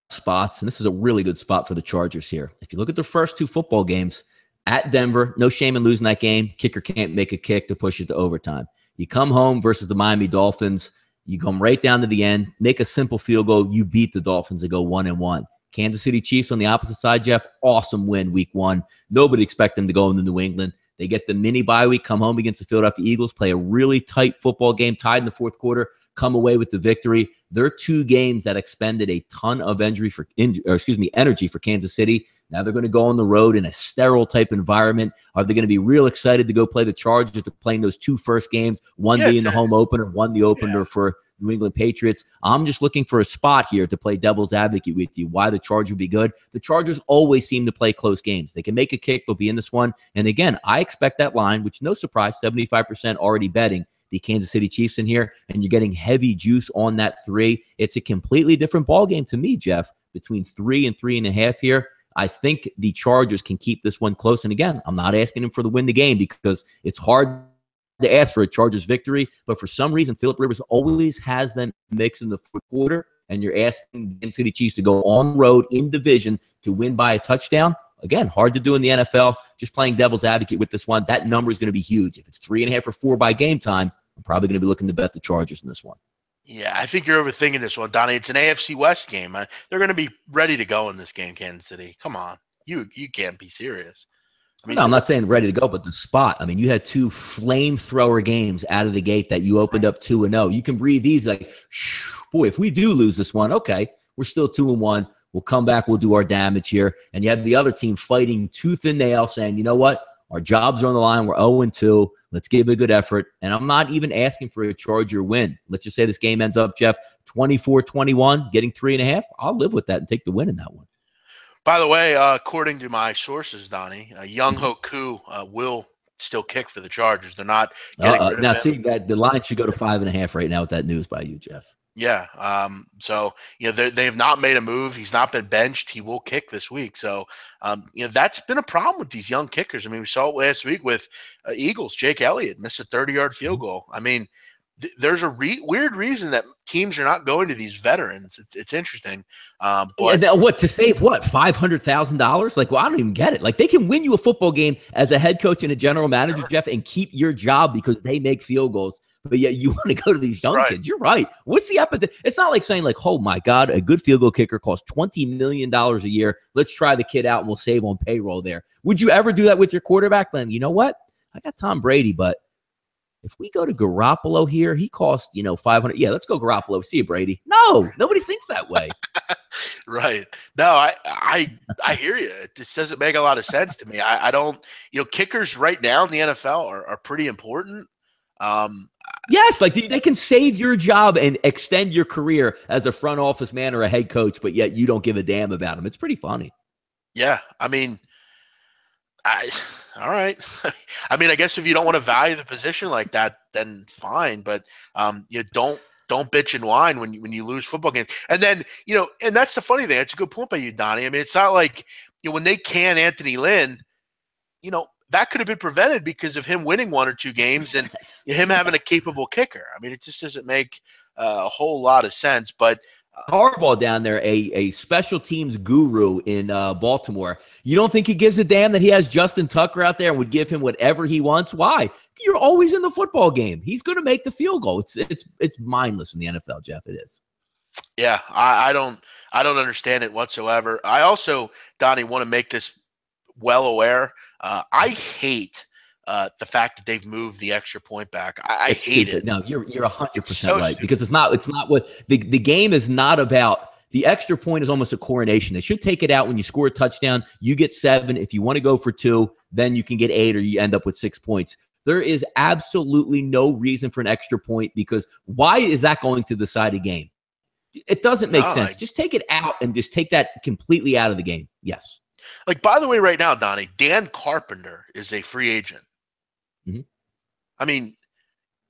Speaker 1: spots, and this is a really good spot for the Chargers here. If you look at their first 2 football games at Denver, no shame in losing that game. Kicker can't make a kick to push it to overtime. You come home versus the Miami Dolphins. You come right down to the end, make a simple field goal. You beat the Dolphins and go 1-1. Kansas City Chiefs on the opposite side, Jeff, awesome win week 1. Nobody expect them to go into New England. They get the mini bye week, come home against the Philadelphia Eagles, play a really tight football game, tied in the fourth quarter. come away with the victory. They're 2 games that expended a ton of energy for Kansas City. Now they're going to go on the road in a sterile type environment. Are they going to be real excited to go play the Chargers after playing those 2 first games, one being the home opener, one the opener for New England Patriots? I'm just looking for a spot here to play devil's advocate with you. Why the Chargers would be good? The Chargers always seem to play close games. They can make a kick. They'll be in this one. And again, I expect that line, which no surprise, 75% already betting the Kansas City Chiefs in here, and you're getting heavy juice on that 3. It's a completely different ball game to me, Jeff, between 3 and 3.5 here. I think the Chargers can keep this one close. And again, I'm not asking them for the win the game because it's hard to ask for a Chargers victory. But for some reason, Phillip Rivers always has them mix in the 4th quarter, and you're asking the Kansas City Chiefs to go on the road in division to win by a touchdown. Again, hard to do in the NFL. Just playing devil's advocate with this one. That number is going to be huge. If it's 3.5 or 4 by game time, I'm probably going to be looking to bet the Chargers in this one.
Speaker 2: Yeah, I think you're overthinking this one, Donnie. It's an AFC West game. They're going to be ready to go in this game, Kansas City. Come on. You can't be serious. I mean,
Speaker 1: no, I'm not saying ready to go, but the spot. I mean, you had 2 flamethrower games out of the gate that you opened up 2-0. You can breathe easy. Like, boy, if we do lose this one, okay, we're still 2-1. We'll come back. We'll do our damage here. And you have the other team fighting tooth and nail saying, you know what? Our jobs are on the line. We're 0-2. Let's give a good effort. And I'm not even asking for a Charger win. Let's just say this game ends up, Jeff, 24-21, getting 3.5. I'll live with that and take the win in that one.
Speaker 2: By the way, according to my sources, Donnie, Young-Ho Koo will still kick for the Chargers. They're not getting rid of
Speaker 1: now,
Speaker 2: him.
Speaker 1: see, that the line should go to 5.5 right now with that news by you, Jeff.
Speaker 2: Yeah. So, they have not made a move. He's not been benched. He will kick this week. So, that's been a problem with these young kickers. I mean, we saw it last week with Eagles. Jake Elliott missed a 30-yard field goal. I mean, there's a weird reason that teams are not going to these veterans. It's interesting. But
Speaker 1: what to save? What, $500,000? Like, well, I don't even get it. Like, they can win you a football game as a head coach and a general manager, Jeff, and keep your job because they make field goals. But yet you want to go to these young kids. You're right. What's the epidemic? It's not like saying, like, oh my God, a good field goal kicker costs $20 million a year. Let's try the kid out and we'll save on payroll there. Would you ever do that with your quarterback? Then you know what? I got Tom Brady, but if we go to Garoppolo here, he costs, $500. Yeah, let's go Garoppolo. See you, Brady. No, nobody thinks that way.
Speaker 2: Right. No, I hear you. It just doesn't make a lot of sense to me. I don't, kickers right now in the NFL are pretty important.
Speaker 1: Yes, like they can save your job and extend your career as a front office man or a head coach, but yet you don't give a damn about them. It's pretty funny.
Speaker 2: Yeah. I mean, all right. I mean, I guess if you don't want to value the position like that, then fine. But you don't bitch and whine when you lose football games. And then, and that's the funny thing. That's a good point by you, Donnie. I mean, it's not like when they can Anthony Lynn, that could have been prevented because of him winning 1 or 2 games and him having a capable kicker. I mean, it just doesn't make a whole lot of sense. But
Speaker 1: Harbaugh down there, a special teams guru in Baltimore. You don't think he gives a damn that he has Justin Tucker out there and would give him whatever he wants? Why? You're always in the football game. He's going to make the field goal. It's mindless in the NFL, Jeff. It is.
Speaker 2: Yeah, I don't understand it whatsoever. I also, Donnie, want to make this well aware. I hate the fact that they've moved the extra point back. I hate it.
Speaker 1: No, you're 100% right, because it's not what the game is not about. The extra point is almost a coronation. They should take it out when you score a touchdown. You get 7. If you want to go for 2, then you can get 8, or you end up with 6 points. There is absolutely no reason for an extra point, because why is that going to decide a game? It doesn't make sense. Just take it out and just take that completely out of the game. Yes.
Speaker 2: Like, by the way, right now, Donnie, Dan Carpenter is a free agent.
Speaker 1: Mm-hmm.
Speaker 2: I mean,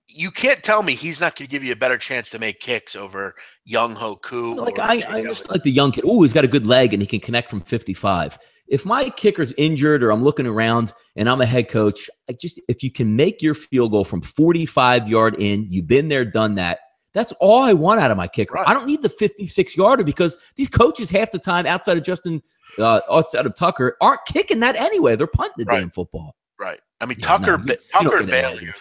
Speaker 2: you can't tell me he's not going to give you a better chance to make kicks over Young-Ho Koo.
Speaker 1: Like, I understand, like, the young kid. Oh, he's got a good leg and he can connect from 55. If my kicker's injured or I'm looking around and I'm a head coach, if you can make your field goal from 45-yard in, you've been there, done that. That's all I want out of my kicker. Right. I don't need the 56-yarder, because these coaches half the time outside of Tucker aren't kicking that anyway. They're punting the damn football.
Speaker 2: Right. I mean, Tucker and Bailey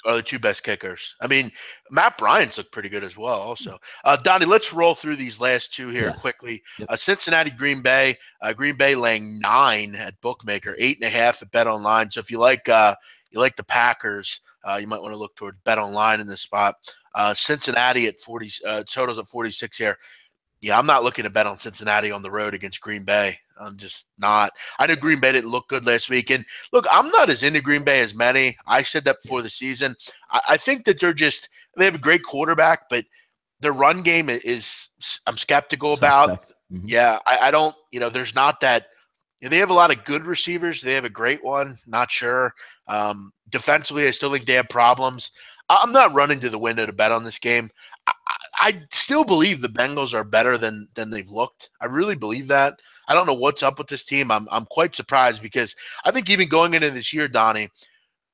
Speaker 2: are the 2 best kickers. I mean, Matt Bryant's looked pretty good as well also. Donnie, let's roll through these last 2 here quickly. Yep. Cincinnati, Green Bay. Green Bay laying 9 at bookmaker, 8.5 at Bet Online. So if you like the Packers, You might want to look toward Bet Online in this spot. Cincinnati at 40, totals at 46 here. Yeah, I'm not looking to bet on Cincinnati on the road against Green Bay. I'm just not. I know Green Bay didn't look good last week. And look, I'm not as into Green Bay as many. I said that before the season. I think that they have a great quarterback, but their run game is I'm skeptical about. Yeah, I don't, there's not that. They have a lot of good receivers. They have a great one. Not sure. Defensively, I still think they have problems. I'm not running to the window to bet on this game. I still believe the Bengals are better than they've looked. I really believe that. I don't know what's up with this team. I'm quite surprised because I think even going into this year, Donnie,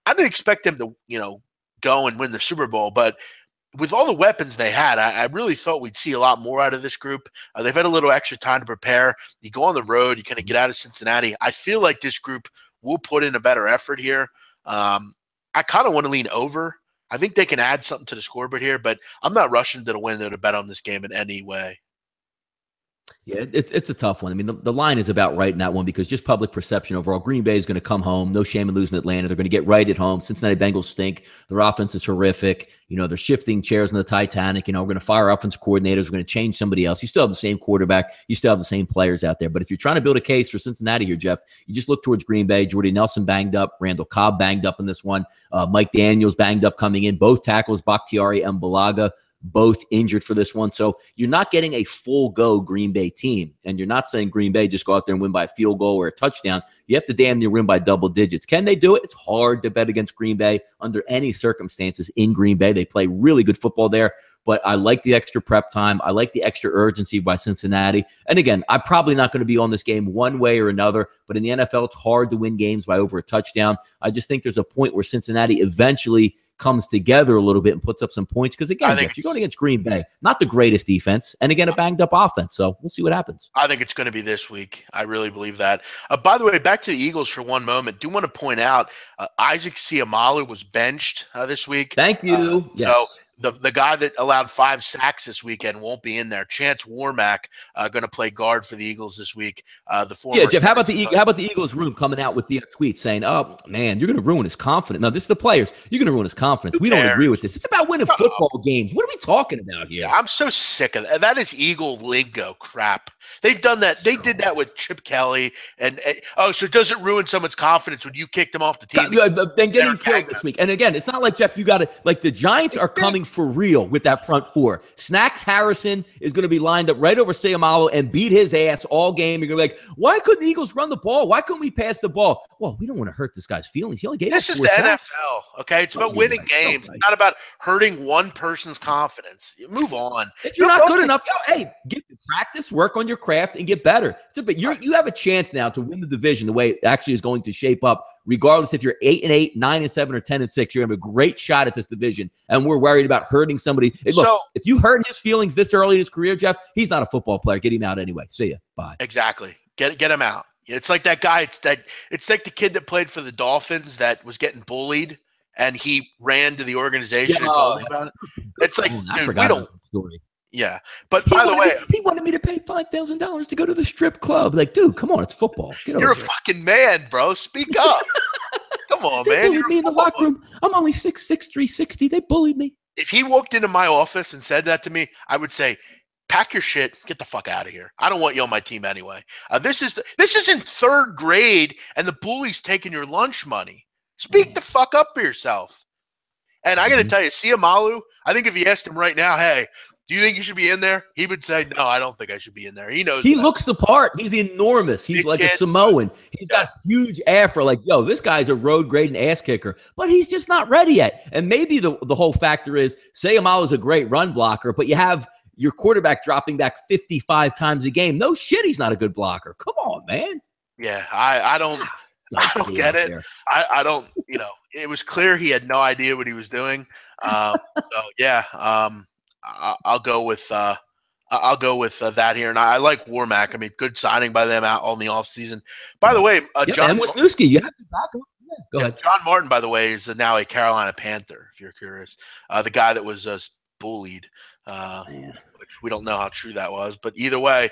Speaker 2: I didn't expect them to, go and win the Super Bowl. But with all the weapons they had, I really thought we'd see a lot more out of this group. They've had a little extra time to prepare. You go on the road, you kind of get out of Cincinnati. I feel like this group will put in a better effort here. I kind of want to lean over. I think they can add something to the scoreboard here, but I'm not rushing to the window to bet on this game in any way.
Speaker 1: Yeah, it's a tough one. I mean, the line is about right in that one because just public perception overall. Green Bay is going to come home. No shame in losing Atlanta. They're going to get right at home. Cincinnati Bengals stink. Their offense is horrific. They're shifting chairs on the Titanic. We're going to fire offensive coordinators. We're going to change somebody else. You still have the same quarterback. You still have the same players out there. But if you're trying to build a case for Cincinnati here, Jeff, you just look towards Green Bay. Jordy Nelson banged up. Randall Cobb banged up in this one. Mike Daniels banged up coming in. Both tackles, Bakhtiari and Balaga, both injured for this one. So you're not getting a full go Green Bay team. And you're not saying Green Bay just go out there and win by a field goal or a touchdown. You have to damn near win by double digits. Can they do it? It's hard to bet against Green Bay under any circumstances in Green Bay. They play really good football there. But I like the extra prep time. I like the extra urgency by Cincinnati. And again, I'm probably not going to be on this game one way or another. But in the NFL, it's hard to win games by over a touchdown. I just think there's a point where Cincinnati eventually comes together a little bit and puts up some points. Because again, Jeff, you're going against Green Bay, not the greatest defense, and again, a banged up offense. So we'll see what happens.
Speaker 2: I think it's going to be this week. I really believe that. By the way, back to the Eagles for one moment. Do want to point out Isaac Seumalo was benched this week.
Speaker 1: Thank you. Yes.
Speaker 2: So the guy that allowed 5 sacks this weekend won't be in there. Chance Warmack going to play guard for the Eagles this week.
Speaker 1: Jeff, how about the Eagles room coming out with the tweet saying, "Oh man, you're going to ruin his confidence." No, this is the players. You're going to ruin his confidence. We don't agree with this. It's about winning football games. What are we talking about here?
Speaker 2: I'm so sick of that. That is Eagle lingo crap. They've done that. They did that with Chip Kelly. So does it ruin someone's confidence when you kicked them off the team?
Speaker 1: Then getting killed this week. And again, it's not like, Jeff, you got to, like, the Giants are coming for real with that front four. Snacks Harrison is going to be lined up right over Seumalo and beat his ass all game. You're going to be like, why couldn't the Eagles run the ball? Why couldn't we pass the ball? Well, we don't want to hurt this guy's feelings. He only gave us 4
Speaker 2: This is the
Speaker 1: sacks.
Speaker 2: NFL, okay? It's about winning games. It's not about hurting one person's confidence. Move on.
Speaker 1: If you're not good enough, hey, get to practice, work on your craft, and get better. But you have a chance now to win the division the way it actually is going to shape up. Regardless if you're 8-8, 9-7, or 10-6, you're gonna have a great shot at this division. And we're worried about hurting somebody. Hey, look, if you hurt his feelings this early in his career, Jeff, he's not a football player. Get him out anyway. See ya. Bye.
Speaker 2: Exactly. Get him out. It's like that guy. It's like the kid that played for the Dolphins that was getting bullied, and he ran to the organization and told them about it. It's like, dude, we don't. Yeah, but by the way,
Speaker 1: he wanted me to pay $5,000 to go to the strip club. Like, dude, come on, it's football.
Speaker 2: You're a fucking man, bro. Speak up. Come on, man.
Speaker 1: They bullied me in the locker room. I'm only 6'6", 360. They bullied me.
Speaker 2: If he walked into my office and said that to me, I would say, pack your shit, get the fuck out of here. I don't want you on my team anyway. This is in 3rd grade, and the bully's taking your lunch money. Speak the fuck up for yourself. And I got to tell you, Seumalo, I think if you asked him right now, hey, do you think you should be in there? He would say, no, I don't think I should be in there. He knows.
Speaker 1: He looks the part. He's enormous. He's like a Samoan. He's got huge afro. Like, yo, this guy's a road grade and ass kicker, but he's just not ready yet. And maybe the whole factor is Seumalo is a great run blocker, but you have your quarterback dropping back 55 times a game. No shit, he's not a good blocker. Come on, man.
Speaker 2: Yeah, I don't get it. I don't, it was clear he had no idea what he was doing. I'll go with that here, and I like Warmack. I mean, good signing by them out on the offseason. By the way,
Speaker 1: John and Wisniewski, you have to back up. Yeah, go ahead.
Speaker 2: John Martin, by the way, is now a Carolina Panther. If you're curious, the guy that was bullied, which we don't know how true that was, but either way,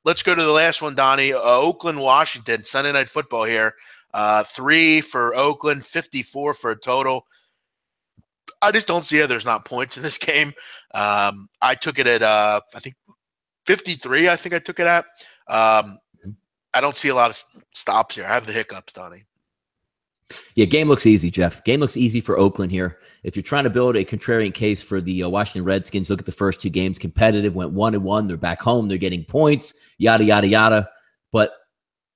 Speaker 2: let's go to the last one, Donnie. Oakland, Washington, Sunday Night Football here. 3 for Oakland, 54 for a total. I just don't see how there's not points in this game. I took it at I think 53. I think I took it at. I don't see a lot of stops here. I have the hiccups, Donnie.
Speaker 1: Yeah, game looks easy, Jeff. Game looks easy for Oakland here. If you're trying to build a contrarian case for the Washington Redskins, look at the first 2 games. Competitive, went 1-1. They're back home. They're getting points, yada, yada, yada. But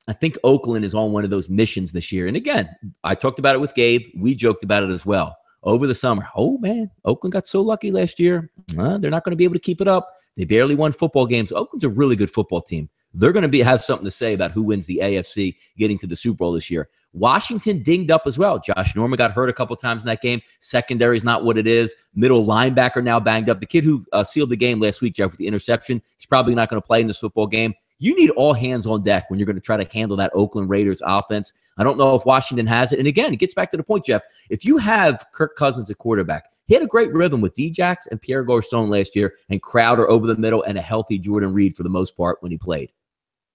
Speaker 1: I think Oakland is on one of those missions this year. And again, I talked about it with Gabe. We joked about it as well. Over the summer, oh, man, Oakland got so lucky last year. They're not going to be able to keep it up. They barely won football games. Oakland's a really good football team. They're going to have something to say about who wins the AFC getting to the Super Bowl this year. Washington dinged up as well. Josh Norman got hurt a couple times in that game. Secondary is not what it is. Middle linebacker now banged up. The kid who sealed the game last week, Jeff, with the interception, he's probably not going to play in this football game. You need all hands on deck when you're going to try to handle that Oakland Raiders offense. I don't know if Washington has it. And again, it gets back to the point, Jeff. If you have Kirk Cousins at quarterback, he had a great rhythm with Djax and Pierre Garçon last year and Crowder over the middle and a healthy Jordan Reed for the most part when he played.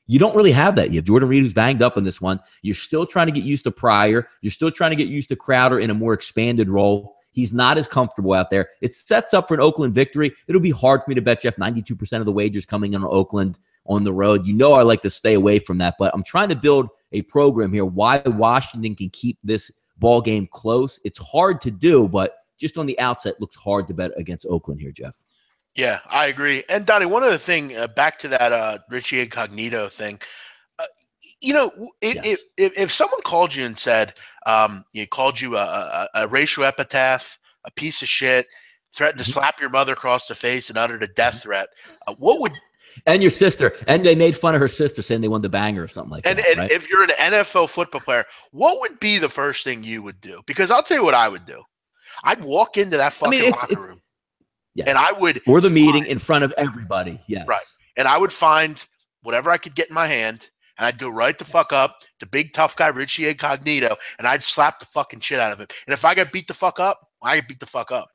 Speaker 1: You don't really have that. You have Jordan Reed who's banged up in this one. You're still trying to get used to Pryor. You're still trying to get used to Crowder in a more expanded role. He's not as comfortable out there. It sets up for an Oakland victory. It'll be hard for me to bet, Jeff, 92% of the wagers coming in on Oakland on the road. You know I like to stay away from that, but I'm trying to build a program here why Washington can keep this ball game close. It's hard to do, but just on the outset, looks hard to bet against Oakland here, Jeff.
Speaker 2: Yeah, I agree. And Donnie, one other thing, back to that Richie Incognito thing. If someone called you and said, called you a racial epitaph, a piece of shit, threatened to slap your mother across the face and uttered a death threat, what would
Speaker 1: and your sister, and they made fun of her sister saying they wanted to bang her or something like that.
Speaker 2: And
Speaker 1: right?
Speaker 2: If you're an NFL football player, what would be the first thing you would do? Because I'll tell you what I would do. I'd walk into that fucking locker room.
Speaker 1: Yes.
Speaker 2: And I would
Speaker 1: or the meeting in front of everybody. Yes.
Speaker 2: Right. And I would find whatever I could get in my hand, and I'd go right the fuck up to big tough guy Richie Incognito, and I'd slap the fucking shit out of him. And if I got beat the fuck up, I get beat the fuck up.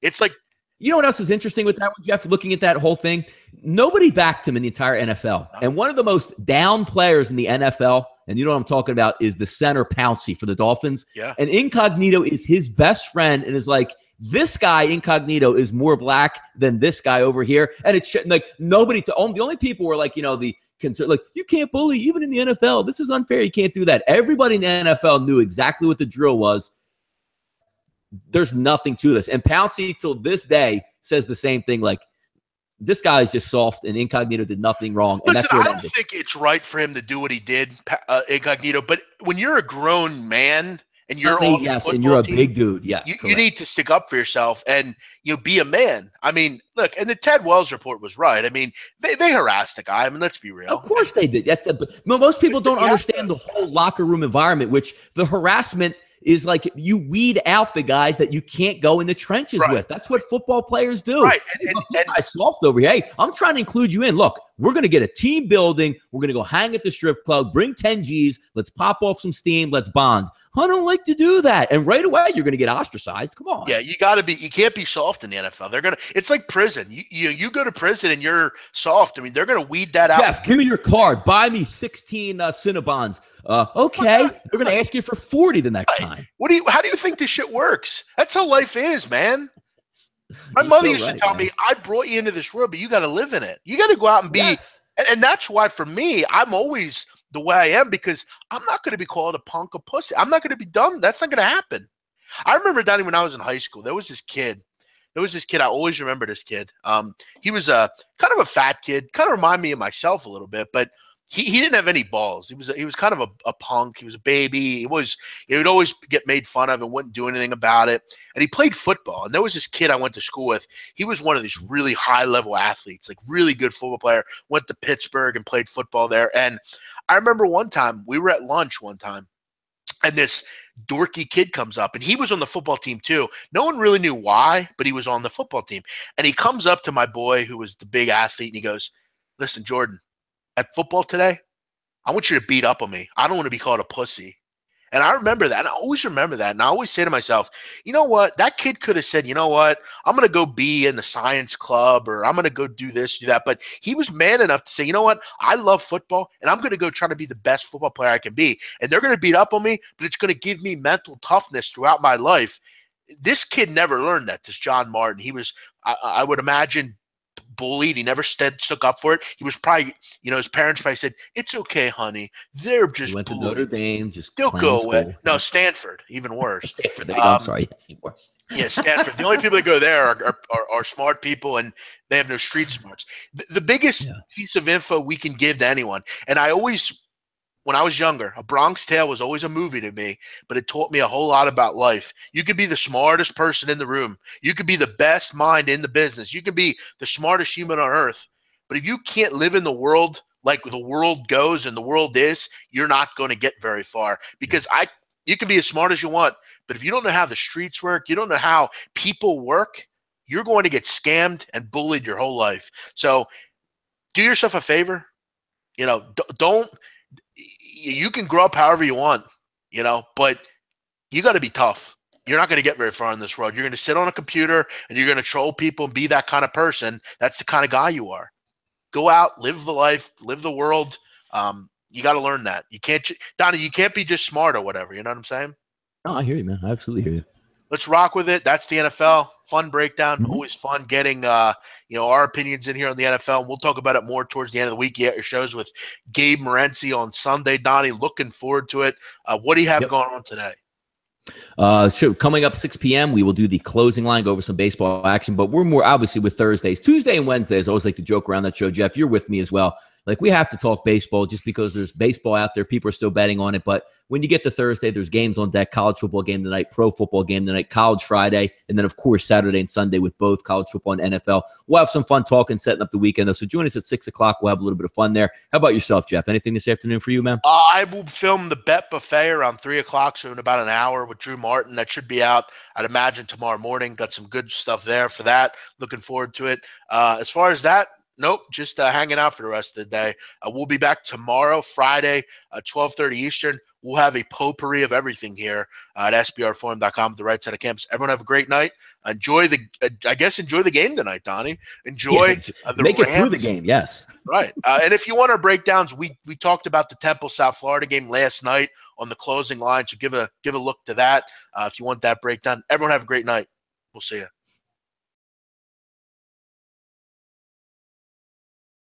Speaker 2: It's like,
Speaker 1: you know what else is interesting with that one, Jeff? Looking at that whole thing, nobody backed him in the entire NFL. And one of the most down players in the NFL, and you know what I'm talking about, is the center Pouncey for the Dolphins.
Speaker 2: Yeah.
Speaker 1: And Incognito is his best friend and is like, this guy Incognito is more black than this guy over here. And it's like nobody, the only people were like, the concern, like, you can't bully even in the NFL. This is unfair. You can't do that. Everybody in the NFL knew exactly what the drill was. There's nothing to this. And Pouncey, till this day, says the same thing. Like, this guy is just soft, and Incognito did nothing wrong. And
Speaker 2: listen,
Speaker 1: that's where
Speaker 2: I don't think it's right for him to do what he did, Incognito. But when you're a grown man and you're
Speaker 1: and you're a big dude, yes,
Speaker 2: you need to stick up for yourself and be a man. I mean, look, and the Ted Wells report was right. I mean, they harassed the guy. I mean, let's be real.
Speaker 1: Of course they did. But most people don't understand the whole locker room environment, which the harassment is like you weed out the guys that you can't go in the trenches with. That's what football players do.
Speaker 2: Right.
Speaker 1: This guy's soft over here. Hey, I'm trying to include you in. Look, we're going to get a team building. We're going to go hang at the strip club, bring 10 Gs. Let's pop off some steam. Let's bond. I don't like to do that. And right away, you're going to get ostracized. Come on.
Speaker 2: Yeah, you can't be soft in the NFL. It's like prison. You go to prison and you're soft. I mean, they're going to weed that out.
Speaker 1: Jeff, give me your card. Buy me 16 Cinnabons. Okay. They're going to ask you for 40 the next time.
Speaker 2: How do you think this shit works? That's how life is, man. My mother used to tell me, I brought you into this world, but you got to live in it. You got to go out and be. Yes. And that's why, for me, I'm always the way I am, because I'm not going to be called a punk or pussy. I'm not going to be dumb. That's not going to happen. I remember, Donnie, when I was in high school, there was this kid. I always remember this kid. He was a kind of a fat kid, kind of remind me of myself a little bit, but he didn't have any balls. He was kind of a punk. He was a baby. He would always get made fun of and wouldn't do anything about it. And he played football. And there was this kid I went to school with. He was one of these really high level athletes, like really good football player. Went to Pittsburgh and played football there. And I remember one time we were at lunch one time, and this dorky kid comes up, and he was on the football team too. No one really knew why, but he was on the football team. And he comes up to my boy, who was the big athlete, and he goes, "Listen, Jordan, at football today, I want you to beat up on me. I don't want to be called a pussy." And I remember that. And I always remember that. And I always say to myself, you know what? That kid could have said, you know what? I'm going to go be in the science club, or I'm going to go do this, do that. But he was man enough to say, you know what? I love football, and I'm going to go try to be the best football player I can be. And they're going to beat up on me, but it's going to give me mental toughness throughout my life. this kid never learned that. This John Martin, he was, I would imagine, bullied. He never stuck up for it. He was probably, his parents probably said, "It's okay, honey. They're just
Speaker 1: He went to
Speaker 2: bullying.
Speaker 1: Notre Dame, just
Speaker 2: They'll go away."
Speaker 1: school.
Speaker 2: No, Stanford, even worse.
Speaker 1: Stanford, there you go. I'm sorry, yes, even worse.
Speaker 2: Yeah, Stanford. The only people that go there are smart people, and they have no street smarts. The biggest piece of info we can give to anyone, and when I was younger, A Bronx Tale was always a movie to me, but it taught me a whole lot about life. You could be the smartest person in the room. You could be the best mind in the business. You could be the smartest human on earth. But if you can't live in the world like the world goes and the world is, you're not going to get very far. Because you can be as smart as you want, but if you don't know how the streets work, you don't know how people work, you're going to get scammed and bullied your whole life. So do yourself a favor. Don't. You can grow up however you want, but you got to be tough. You're not going to get very far in this world. You're going to sit on a computer and you're going to troll people and be that kind of person. That's the kind of guy you are. Go out, live the life, live the world. You got to learn that. You can't, Donnie, you can't be just smart or whatever. You know what I'm saying?
Speaker 1: No, I hear you, man. I absolutely hear you.
Speaker 2: Let's rock with it. That's the NFL. Fun breakdown. Always fun getting our opinions in here on the NFL. We'll talk about it more towards the end of the week. You got your shows with Gabe Morency on Sunday. Donnie, looking forward to it. What do you have going on today?
Speaker 1: So coming up 6 p.m., we will do the closing line, go over some baseball action, but we're more obviously with Thursdays. Tuesday and Wednesdays, I always like to joke around that show. Jeff, you're with me as well. Like, we have to talk baseball just because there's baseball out there. People are still betting on it. But when you get to Thursday, there's games on deck, college football game tonight, pro football game tonight, college Friday, and then, of course, Saturday and Sunday with both college football and NFL. We'll have some fun talking, setting up the weekend, though. So join us at 6 o'clock. We'll have a little bit of fun there. How about yourself, Jeff? Anything this afternoon for you, man?
Speaker 2: I will film the Bet Buffet around 3 o'clock, so in about an hour with Drew Martin. That should be out, I'd imagine, tomorrow morning. Got some good stuff there for that. Looking forward to it. As far as that, nope, just hanging out for the rest of the day. We'll be back tomorrow, Friday, 12:30 Eastern. We'll have a potpourri of everything here at sbrforum.com with the right side of campus. Everyone have a great night. Enjoy the game tonight, Donnie. Enjoy the
Speaker 1: make
Speaker 2: Rams.
Speaker 1: it through the game, yes.
Speaker 2: Right. And if you want our breakdowns, we talked about the Temple, South Florida game last night on the closing line, so give a look to that if you want that breakdown. Everyone have a great night. We'll see you.